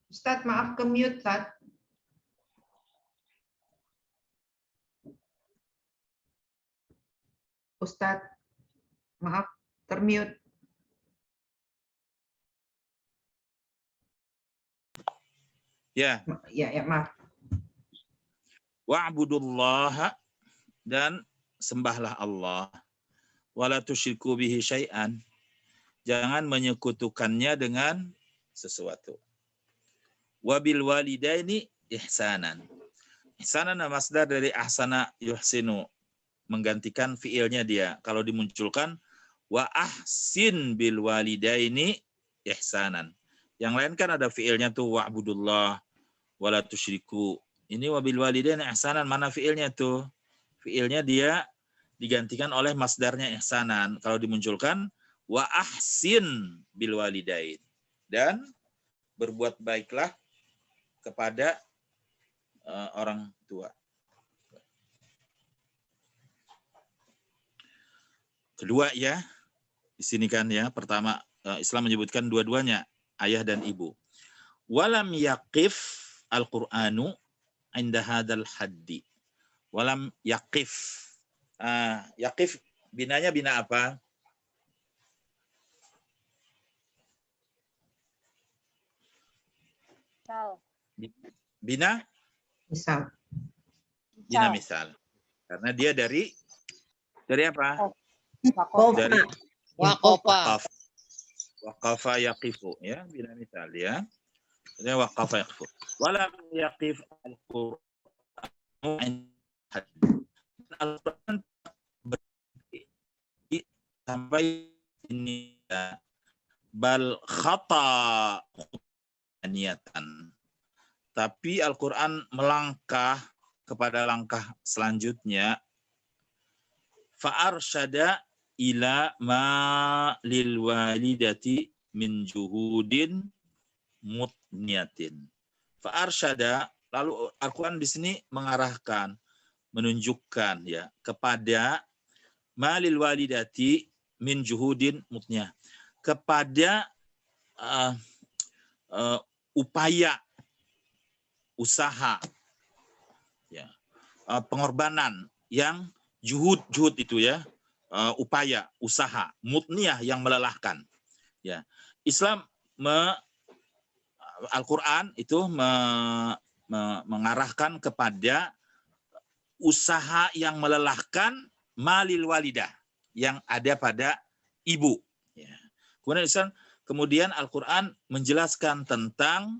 Ustaz, maaf ke mute, Ustaz. Ustaz, maaf, termute. Ya. Ya, maaf. Wa'budullaha, dan sembahlah Allah, wala tusyriku bihi syai'an, jangan menyekutukannya dengan sesuatu. Wabil walidaini ihsanan. Ihsanan masdar dari ahsana yuhsinu, menggantikan fiilnya dia. Kalau dimunculkan wa ahsin bil walidaini ihsanan. Yang lain kan ada fiilnya tuh wa'budullah wala tusyriku. Ini wabil walidaini ihsanan, mana fiilnya tuh? Fiilnya dia digantikan oleh masdarnya ihsanan. Kalau dimunculkan wa ahsin bil walidain, dan berbuat baiklah kepada orang tua. Kedua ya, di sini kan ya, pertama Islam menyebutkan dua-duanya, ayah dan ibu. Walam yaqif al-Qur'anu inda hadzal haddi. Walam yaqif. Yaqif binanya bina apa? Bina? Misal. Bina misal. Karena dia dari apa? Dari Waqafa. Waqafa yaqifu, ya, bina misal ya. Jadi waqafa yaqifu. Walam yaqif al-Qur'an sampai ini bal khata niatan. Tapi Al-Qur'an melangkah kepada langkah selanjutnya, fa'arsyada ila ma lil walidati min juhudin mutniyatin. Fa'arsyada, lalu Al-Qur'an di sini mengarahkan, menunjukkan ya kepada ma lil walidati min juhudin mutniyah, kepada upaya, usaha, ya, pengorbanan yang juhud itu ya, upaya, usaha, mutniyah yang melelahkan. Ya, Islam Al-Quran itu mengarahkan kepada usaha yang melelahkan malil walidah, yang ada pada ibu. Ya. Kemudian Al-Quran menjelaskan tentang,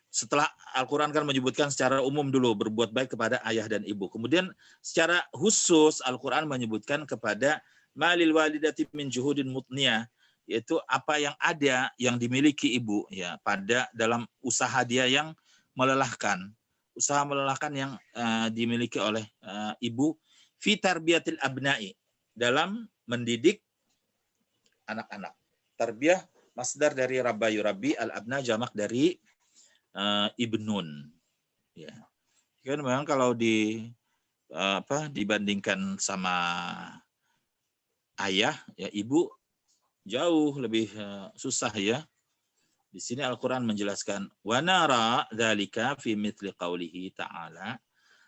setelah Al-Quran kan menyebutkan secara umum dulu berbuat baik kepada ayah dan ibu. Kemudian secara khusus Al-Quran menyebutkan kepada malil walidati min juhudin mutniyah, yaitu apa yang ada yang dimiliki ibu ya pada dalam usaha dia yang melelahkan, usaha melelahkan yang dimiliki oleh ibu fi tarbiyatil abna'i, dalam mendidik anak-anak. Tarbiyah masdar dari rabba yurabbi, al-abna jamak dari ibnun. Ya. Kan memang kalau dibandingkan sama ayah, ya ibu jauh lebih susah ya. Di sini Al-Qur'an menjelaskan wa nara dzalika fi mithli qaulihi ta'ala.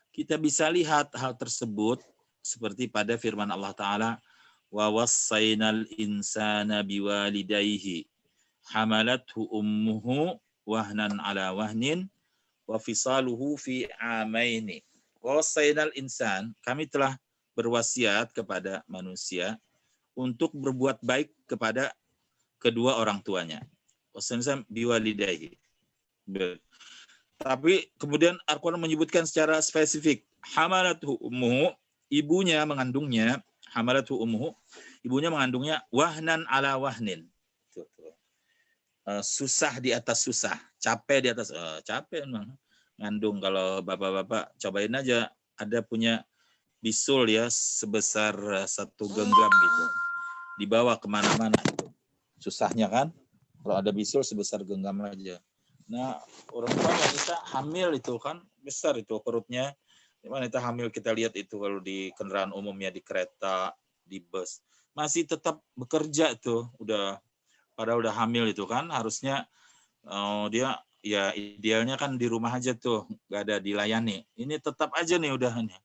Kita bisa lihat hal tersebut seperti pada firman Allah Ta'ala, wa wassaynal insana biwalidayhi hamalathu ummuhu wahnan ala wahnin wa fisaluhu fi amaini. Wa wassaynal insan, kami telah berwasiat kepada manusia untuk berbuat baik kepada kedua orang tuanya. Wassayna biwalidayhi. Tapi kemudian Al-Quran menyebutkan secara spesifik, hamalathu ummuhu, ibunya mengandungnya, hamalathu ummuhu, ibunya mengandungnya wahnan ala wahnin. Susah di atas susah, capek di atas capek memang. Ngandung, kalau bapak-bapak cobain aja, ada punya bisul ya sebesar 1 genggam gitu, dibawa kemana-mana gitu. Susahnya kan, kalau ada bisul sebesar genggam aja. Nah, orang tua wanita hamil itu kan besar itu perutnya. Wanita hamil kita lihat itu kalau di kendaraan umumnya, di kereta, di bus, masih tetap bekerja tuh, padahal udah hamil itu kan, harusnya dia ya idealnya kan di rumah aja tuh, nggak ada dilayani. Ini tetap aja nih udah nih,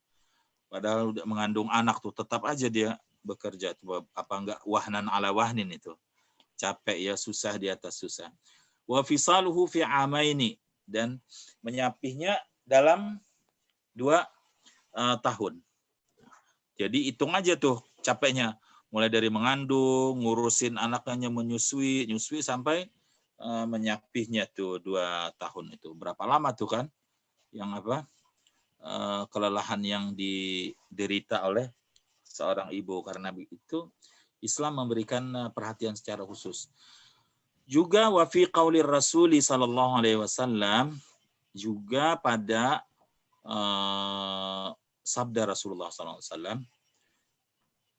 padahal udah mengandung anak tuh tetap aja dia bekerja tuh, apa enggak wahnan ala wahnin itu, capek ya, susah di atas susah. Wa fisaluhu fi amaini, dan menyapihnya dalam 2 tahun. Jadi hitung aja tuh capeknya, mulai dari mengandung, ngurusin anaknya, menyusui sampai menyapihnya tuh 2 tahun itu. Berapa lama tuh kan yang kelelahan yang diderita oleh seorang ibu. Karena itu Islam memberikan perhatian secara khusus. Juga wa fi qaulir Rasuli sallallahu alaihi wasallam, juga pada sabda Rasulullah sallallahu alaihi wasallam,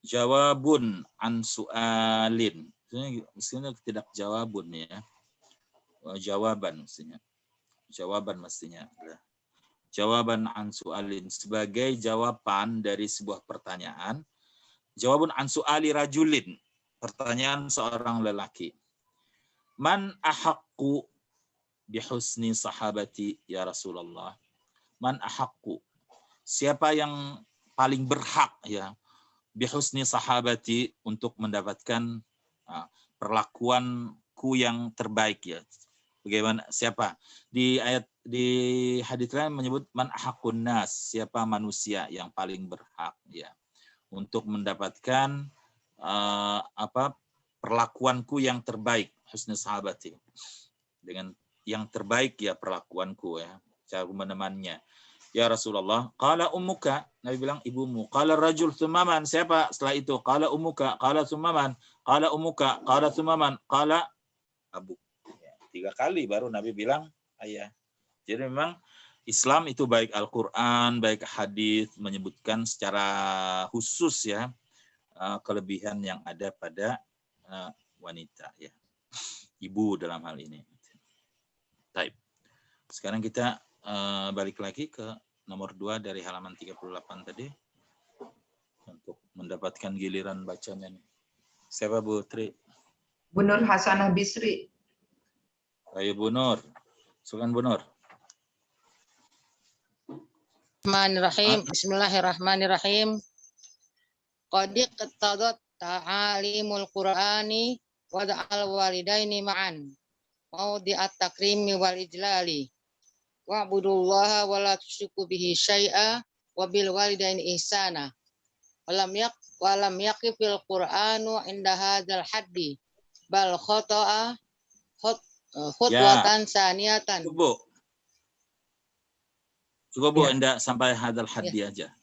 jawabun an su'alin. Mestinya tidak jawabun ya. Jawaban mestinya. Jawaban mestinya. Jawaban an su'alin, sebagai jawaban dari sebuah pertanyaan. Jawabun an su'ali rajulin, pertanyaan seorang lelaki. Man ahaqqu bihusni sahabati ya Rasulullah. Man ahaqqu, siapa yang paling berhak ya, bihusni sahabati, untuk mendapatkan perlakuanku yang terbaik ya. Bagaimana, siapa? Di hadits lain menyebut man ahaqqun nas, siapa manusia yang paling berhak ya untuk mendapatkan perlakuanku yang terbaik, husni sahabati, dengan yang terbaik ya perlakuanku ya, cara menemannya. Ya Rasulullah, qala ummuka, Nabi bilang ibumu. Qala rajul tsummaman, siapa setelah itu? Qala ummuka, qala tsummaman, qala ummuka, qala tsummaman, qala abu. Ya, 3 kali baru Nabi bilang ayah. Jadi memang Islam itu baik Al-Quran, baik hadis menyebutkan secara khusus ya kelebihan yang ada pada wanita ya, ibu dalam hal ini. Baik. Sekarang kita balik lagi ke nomor 2 dari halaman 38 tadi untuk mendapatkan giliran bacanya nih. Siapa Bu Tri? Bu Nur Hasanah Bisri. Ayo Bu Nur. Silakan Bu Nur. Bismillahirrahmanirrahim. Qad iqtadat ta'alimul Qur'ani wa da'al walidaini ma'an. Mawdi'at takrimi wal ijlali. Wa'budullaha wa la tusyriku bihi syai'a wa bil walidaini ihsana. Walam yaqifil Qur'anu inda hadzal haddi. bal khoto'a khutwatan saniyatan. Cukup Bu, Ya. Anda sampai hadal haddi aja.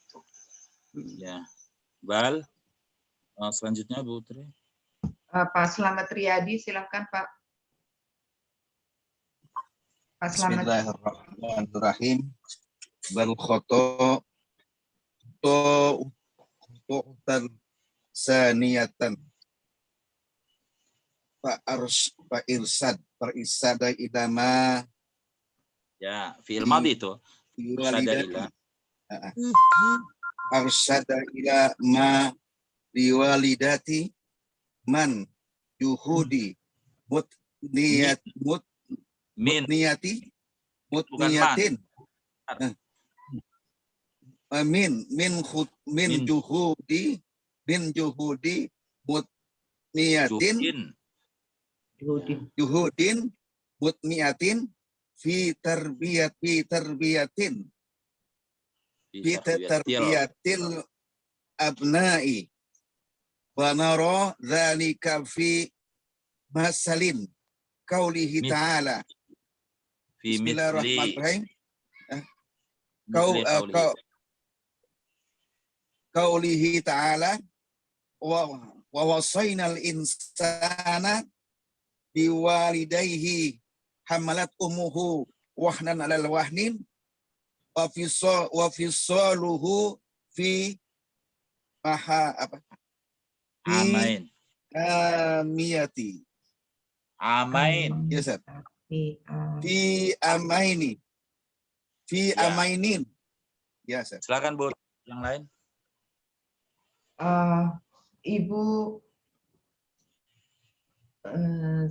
Ya. Bal. Selanjutnya Bu Tri. Pak Slamet Riyadi, silakan Pak. Pak Slamet. Bismillahirrahmanirrahim. Bal khoto'tan saniyatan. Pak irsada idama. Ya, fi'il madhi itu. Irsada ila. Arsada ila ma liwalidati man yuhudi mutniyatin min juhudi mutniyatin juhudin mutniyatin fi tarbiyatil abna'i wa nara dzalika fi masalin qaulihi ta'ala. Bismillahirrahmanirrahim. Qaulihi ta'ala wa wasainal insana biwalidayhi hamalat ummuhu wahnan 'alal wahnin wa fisaluhu fi Amain. Amain. Yes, sir. Fi amainin. Ya, sir. Silakan Bu, yang lain. Ibu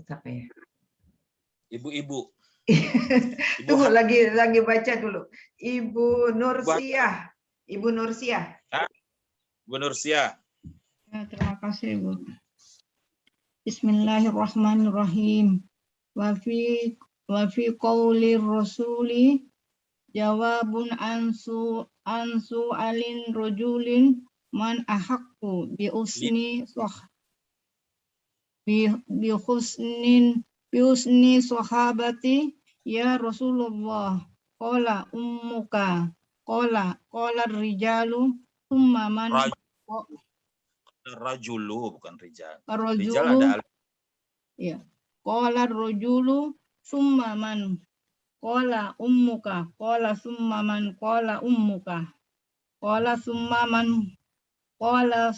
siapa ya? Ibu-ibu. Tunggu lagi baca dulu. Ibu Nursiah. Ibu Nursiah. Bu Nursiah. Ya, terima kasih Bu. Bismillahirrahmanirrahim. Wa fi qaulir rasuli jawabun ansu alin rajulin man ahaqqu bi husni sahabati ya Rasulullah. Qala ummuka. Qala rijalu thumma man Rajulu, bukan rijal. Rajulu. Rijal ada Ya. Qala rajulu summa man. Qala ummuka. Qala summa man. Qala ummuka. Qala summa man. Qala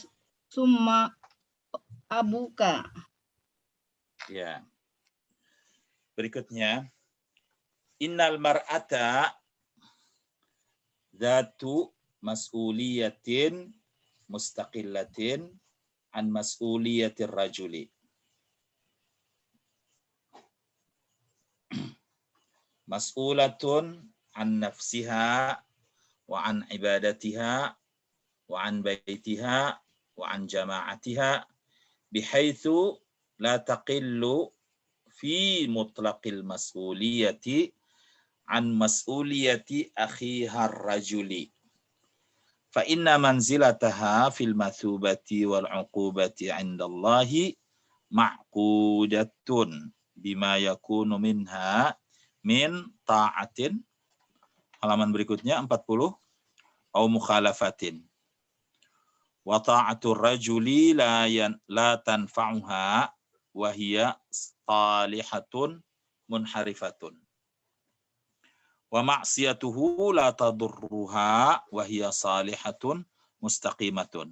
summa abuka. Ya. Berikutnya, innal mar'ata dzatu mas'uliyatin mustaqillatin an mas'uliyatir rajuli. Mas'ulatun an nafsiha wa an ibadatiha wa an baitiha wa an jama'atiha bihaitsu la taqillu fi mutlaqil mas'uliyati an mas'uliyati akhiha ar-rajuli. Fa inna manzilataha fil mathubati wal 'uqubati 'inda Allahi ma'qudatun bima yakunu minha min ta'atin. Halaman berikutnya 40 au mukhalafatin. Wa ta'atur rajuli la tanfa'uha wa hiya salihatun munharifatun. Wa ma'siyatuhu la tadurruha wa hiya salihatun mustaqimatun.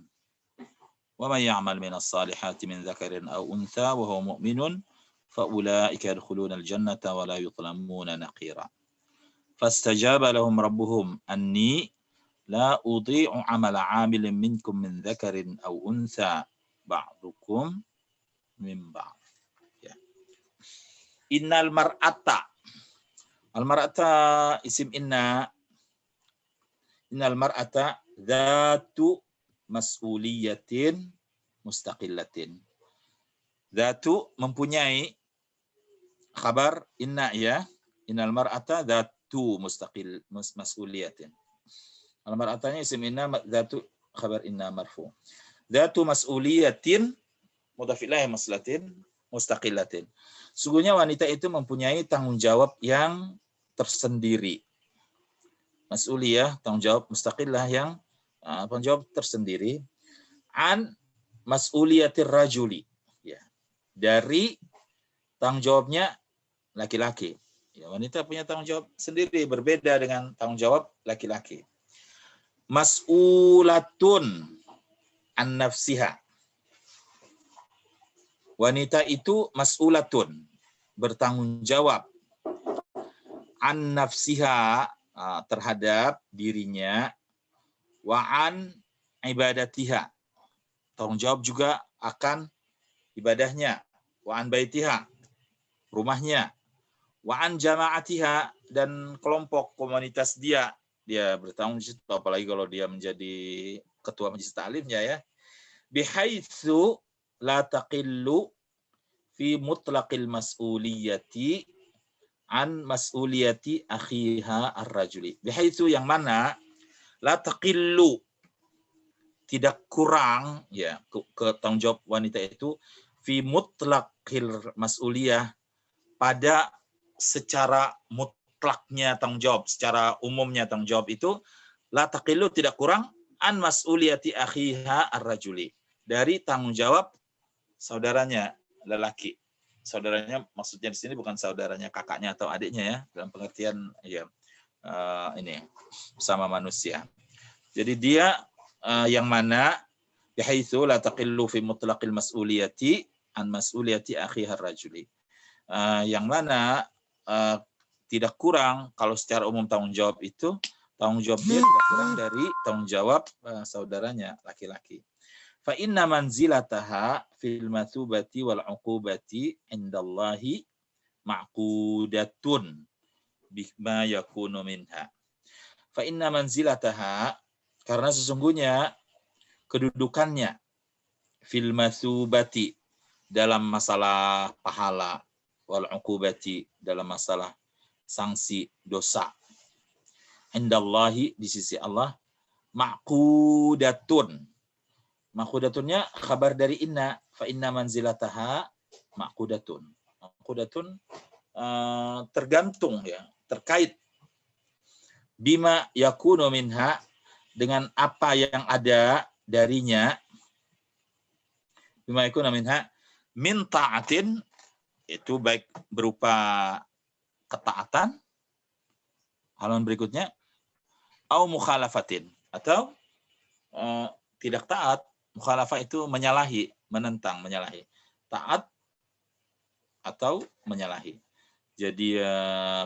Wa man ya'mal minas salihati min dzakarin aw untha wa huwa mu'minun fa ulaika yadkhuluna al-jannata wa la yuzlamuna naqira. Fastajaba lahum rabbuhum anni la udhi'u 'amala 'amilin minkum min dzakarin aw untha ba'dukum min ba'd. Innal mar'ata. Al-mar'ata isim inna. Innal mar'ata dzatu mas'uliyatin mustaqillatin. Dzatu mempunyai khabar inna ya. Innal mar'ata dzatu mas'uliyatin. Al-mar'atanya isim inna, dzatu khabar inna marfu. Dzatu mas'uliyatin mudhaf ilaih maslatin mustaqillatin. Sungguhnya wanita itu mempunyai tanggung jawab yang tersendiri. Mas'uliyah, tanggung jawab mustaqillah yang tanggung jawab tersendiri. An mas'uliyatir rajuli. Ya. Dari tanggung jawabnya laki-laki. Ya, wanita punya tanggung jawab sendiri, berbeda dengan tanggung jawab laki-laki. Mas'ulatun an nafsiha. Wanita itu mas'ulatun, bertanggung jawab, an nafsiha, terhadap dirinya, wa an ibadatiha, tanggung jawab juga akan ibadahnya, wa an baitiha, rumahnya, wa an jama'atiha, dan kelompok komunitas dia bertanggung jawab, apalagi kalau dia menjadi ketua majelis taklimnya ya. Bihaitsu la taqillu fi mutlaqil mas'uliyati an mas'uliyati akhiha ar-rajuli. Bihaitsu, yang mana la taqillu, tidak kurang ya ke tanggung jawab wanita itu, fi mutlaqil mas'uliyah, pada secara mutlaknya tanggung jawab, secara umumnya tanggung jawab itu, la taqillu, tidak kurang, an mas'uliyati akhiha ar-rajuli, dari tanggung jawab saudaranya lelaki. Saudaranya maksudnya di sini bukan saudaranya kakaknya atau adiknya ya, dalam pengertian ya ini sama manusia. Jadi dia yang mana bihaitsu la taqillu fi mutlaqil mas'uliyati an mas'uliyati akhiha ar-rajuli. Yang mana tidak kurang kalau secara umum tanggung jawab itu, tanggung jawab dia tidak kurang dari tanggung jawab saudaranya laki-laki. Fa inna manzilataha fil mathubati wal uqubati indallahi ma'qudatun bima yakunu minha. Fa inna manzilataha, karena sesungguhnya kedudukannya, fil mathubati, dalam masalah pahala, wal uqubati, dalam masalah sanksi dosa, indallahi, di sisi Allah, ma'qudatun. Maqudatunnya kabar dari inna, fa inna manzilataha maqudatun. Maqudatun tergantung ya, terkait, bima yakunu minha, dengan apa yang ada darinya, bima yakunu minha, min ta'atin, itu baik berupa ketaatan, halaman berikutnya, au mukhalafatin, atau tidak taat. Mukhalafah itu menyalahi, menentang, menyalahi. Taat atau menyalahi. Jadi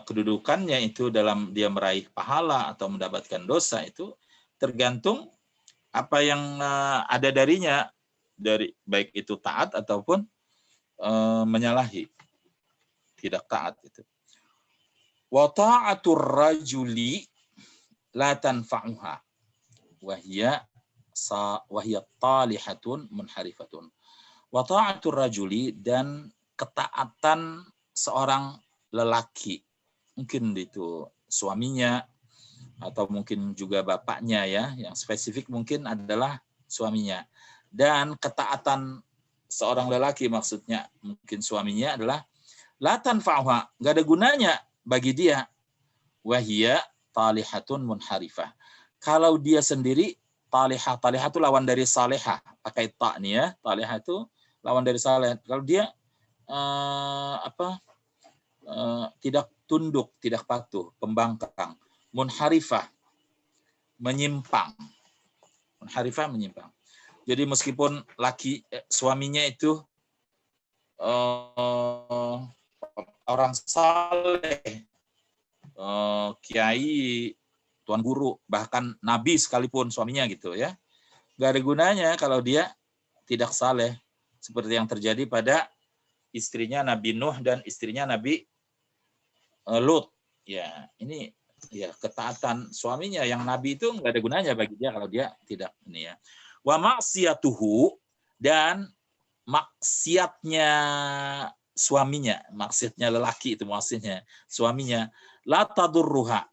kedudukannya itu dalam dia meraih pahala atau mendapatkan dosa itu tergantung apa yang ada darinya, dari baik itu taat ataupun menyalahi, tidak taat itu. Wa ta'atur rajuli la tanfa'uha wa hiya talihatun munharifatun. Wa ta'atur rajuli, dan ketaatan seorang lelaki, mungkin itu suaminya atau mungkin juga bapaknya ya, yang spesifik mungkin adalah suaminya. Dan ketaatan seorang lelaki, maksudnya mungkin suaminya, adalah la tanfa'uha, enggak ada gunanya bagi dia, wa hiya talihatun munharifah. Kalau dia sendiri, talihah itu lawan dari salihah, pakai ta nih ya, talihah itu lawan dari saleh. Kalau dia tidak tunduk, tidak patuh, pembangkang, munharifah, menyimpang. Munharifah, menyimpang. Jadi meskipun suaminya itu orang saleh, kiai, tuan guru, bahkan nabi sekalipun suaminya gitu ya, nggak ada gunanya kalau dia tidak saleh, seperti yang terjadi pada istrinya Nabi Nuh dan istrinya Nabi Lut. Ya, ini ya ketaatan suaminya yang nabi itu nggak ada gunanya bagi dia kalau dia tidak ini ya. Wa maksiyatuhu, dan maksiatnya suaminya, maksudnya lelaki itu maksudnya suaminya, la tadurruha,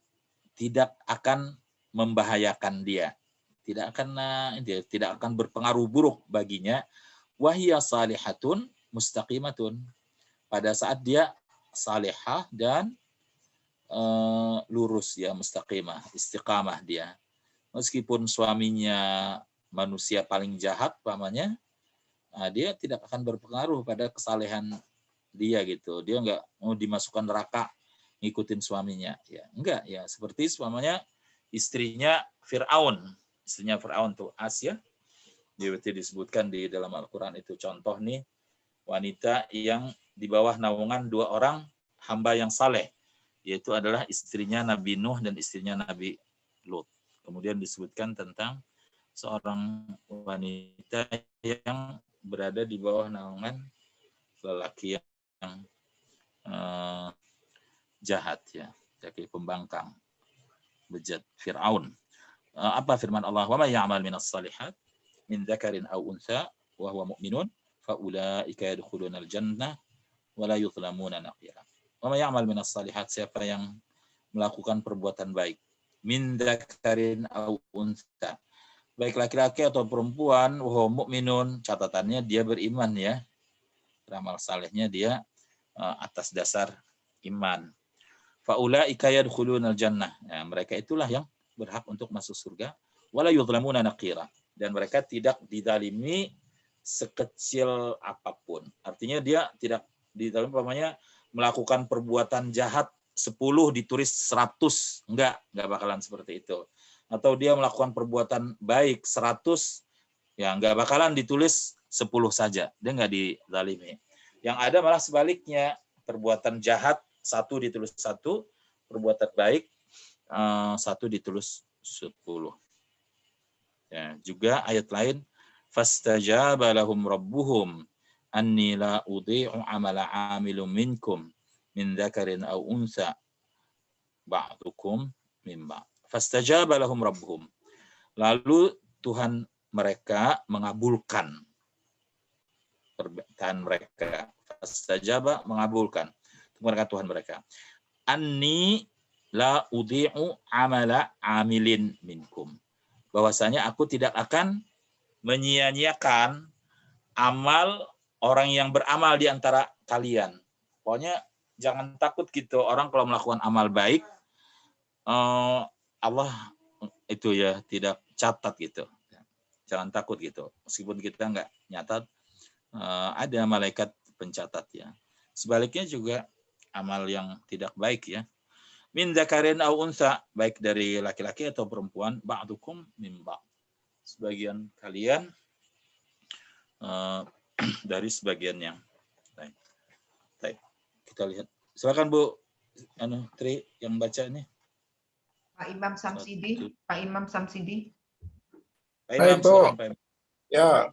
tidak akan membahayakan dia, tidak akan berpengaruh buruk baginya, wahiyya salihatun, mustaqimatun, pada saat dia salihah dan lurus ya, mustaqimah, istiqamah dia. Meskipun suaminya manusia paling jahat pamannya, dia tidak akan berpengaruh pada kesalehan dia gitu. Dia nggak mau dimasukkan neraka ngikutin suaminya ya, enggak ya. Seperti suaminya istrinya Fir'aun tuh Asia, dia disebutkan di dalam Al-Quran itu contoh nih, wanita yang di bawah naungan 2 orang hamba yang saleh, yaitu adalah istrinya Nabi Nuh dan istrinya Nabi Lut. Kemudian disebutkan tentang seorang wanita yang berada di bawah naungan lelaki yang jahat ya, lelaki pembangkang, bejat, Fir'aun. Apa firman Allah? Wa may ya'mal minas salihat min dzakarin aw untha wa huwa mu'minun fa ulaika yadkhulunal jannah wa la yuzlamuna naqira. Wa may ya'mal minas salihat, siapa yang melakukan perbuatan baik, min dzakarin aw untha, baik laki-laki atau perempuan, wa huwa mu'minun, catatannya dia beriman ya. Amal salehnya dia atas dasar iman. Faulaika yadkhulunal jannah. Nah, mereka itulah yang berhak untuk masuk surga. Wala yuzlamuna naqira. Dan mereka tidak dizalimi sekecil apapun. Artinya dia tidak dizalimi, umpamanya melakukan perbuatan jahat 10 ditulis 100. Enggak bakalan seperti itu. Atau dia melakukan perbuatan baik 100, ya enggak bakalan ditulis 10 saja. Dia enggak dizalimi. Yang ada malah sebaliknya, perbuatan jahat 1 ditulis 1, perbuatan baik 1 ditulis 10. Ya, juga ayat lain, fastajaba lahum rabbuhum anni la udhi'u amala 'amilun minkum min dzakarin aw untha ba'dukum min ba'd. Fastajaba lahum rabbuhum. Lalu Tuhan mereka mengabulkan permintaan mereka. Fastajaba, mengabulkan mereka Tuhan mereka. Anni la udhi'u amala amilin minkum. Bahwasanya aku tidak akan menyia-nyiakan amal orang yang beramal di antara kalian. Pokoknya jangan takut gitu. Orang kalau melakukan amal baik, Allah itu ya tidak catat gitu. Jangan takut gitu. Meskipun kita nggak nyatat, ada malaikat pencatat ya. Sebaliknya juga amal yang tidak baik ya. Min dzakarin aw untha, baik dari laki-laki atau perempuan, ba'dukum min ba'd. Sebagian kalian dari sebagian yang lain. Baik. Kita lihat. Silakan Bu Tri yang baca ini. Pak Imam Samsidi. Pak Imam Samsidi. Baik, Bu. Ya.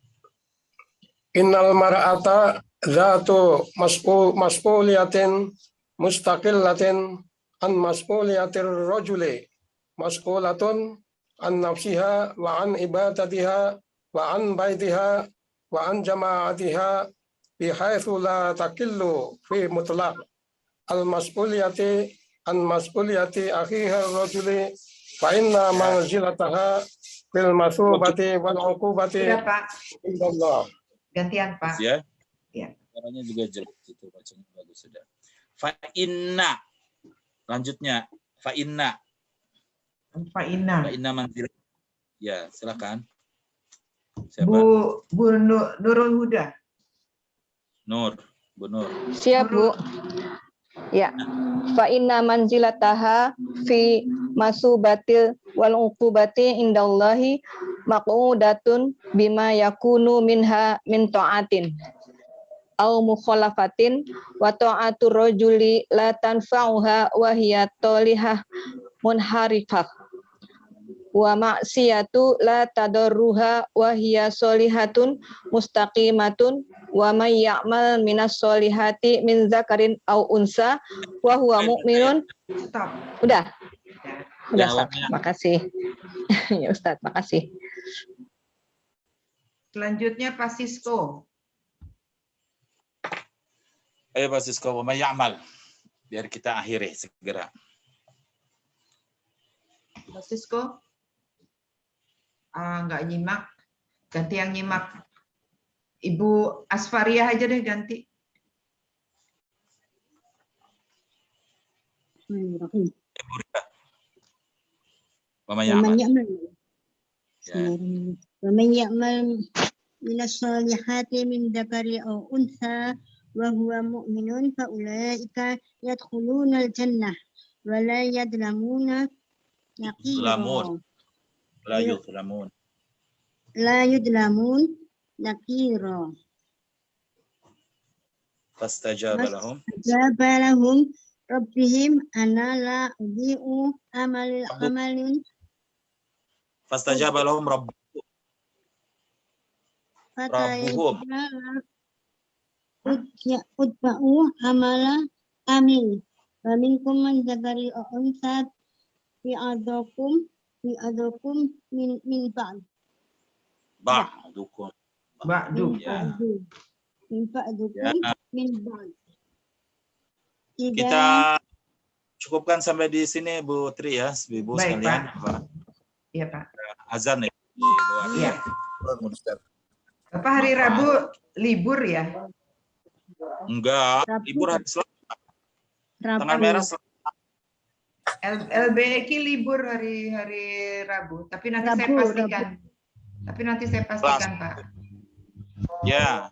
Innal mar'ata zatu mas'uliyatin mustaqillatin an mas'uliyatir rajuli mas'ulatun an nafsiha wa an ibadatiha wa an baitiha wa an jama'atiha bihaitsu la takillu fi mutlaq al mas'uliyati an mas'uliyati akhiha rajuli fa inna manzilataha bil masubati wal uqubati indallah. Gantian Pak. Ya. Ya. Caranya juga jelek itu, bacanya bagus sudah. Fa inna. Lanjutnya fa inna. Fa inna. Fa inna manzil. Ya, silakan. Siapa? Bu Nurul Huda. Bu Nur. Siap, Bu. Ya. Fa inna manzilataha fi masubatil wal uqubati indallahi maqudatun bima yakunu minha min ta'atin au mukhalafatin wa ta'atur rajuli la tanfa'uha wa hiya talihah munharifah wa ma'siyatu la tadarruha wa hiya solihatun mustaqimatun wa may ya'mal minas solihati min zakarin au unsa wa huwa mu'minun. Stop. Udah Ya, Ustaz. Makasih. Ya Ustaz, makasih. Selanjutnya Pak Sisko. Ayo Pak Sisko, wa may ya'mal. Biar kita akhiri segera. Pak Sisko. Nggak nyimak. Ganti yang nyimak. Ibu Asfaria aja deh ganti. Waman ومن ya'mal. يعمل Ya. ومن يعمل من الصالحات من ذكر أو أنثى وهو مؤمن فأولئك يدخلون الجنة ولا يظلمون Yuzlamun. نقيرا La yuzlamun. لا يظلمون نقيرا Fastajaba lahum. فاستجاب لهم ربهم أنا لا أضيع عمل Fastajaba lahum rabbuhum. Rabbuhum. اتبعوا عمل عمل ومنكم من ذكر أو أنثى بعضكم من بعض Ba'dukum. Ba'du. Ya. من بعضكم Ya. من بعض Kita cukupkan sampai di sini Bu Tri ya, Ibu Baik, sekalian. Pak. Iya, Pak. Azan ya di luar. Iya. Bapak hari Rabu libur ya? Enggak, libur hari Selasa. Tanggal merah Selasa. LBEK libur hari Rabu, tapi nanti saya pastikan. Tapi nanti saya pastikan, Pak. Ya.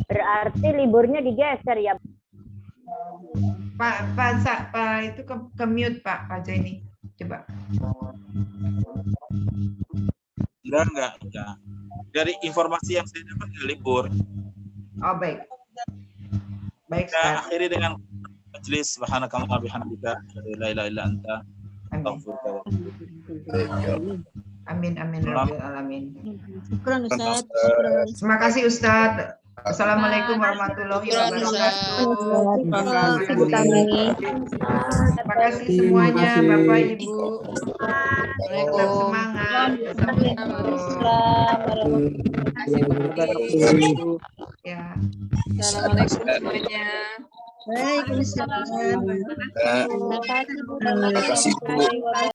Berarti liburnya digeser ya. Pak itu ke mute Pak Zaini. Coba. Enggak. Dari informasi yang saya dapat libur. Oh, baik. Baik, Kita akhiri dengan majelis subhanakallahumma bihamdika la ilaha illa anta astaghfiruka wa atubu ilaik. Amin rabbil alamin. Syukran Ustaz. Terima kasih Ustaz. Assalamualaikum warahmatullahi wabarakatuh. Terima kasih semuanya Bapak Ibu. Tetap semangat. Ya. Assalamualaikum semuanya. Waalaikumsalam. Terima kasih Bu.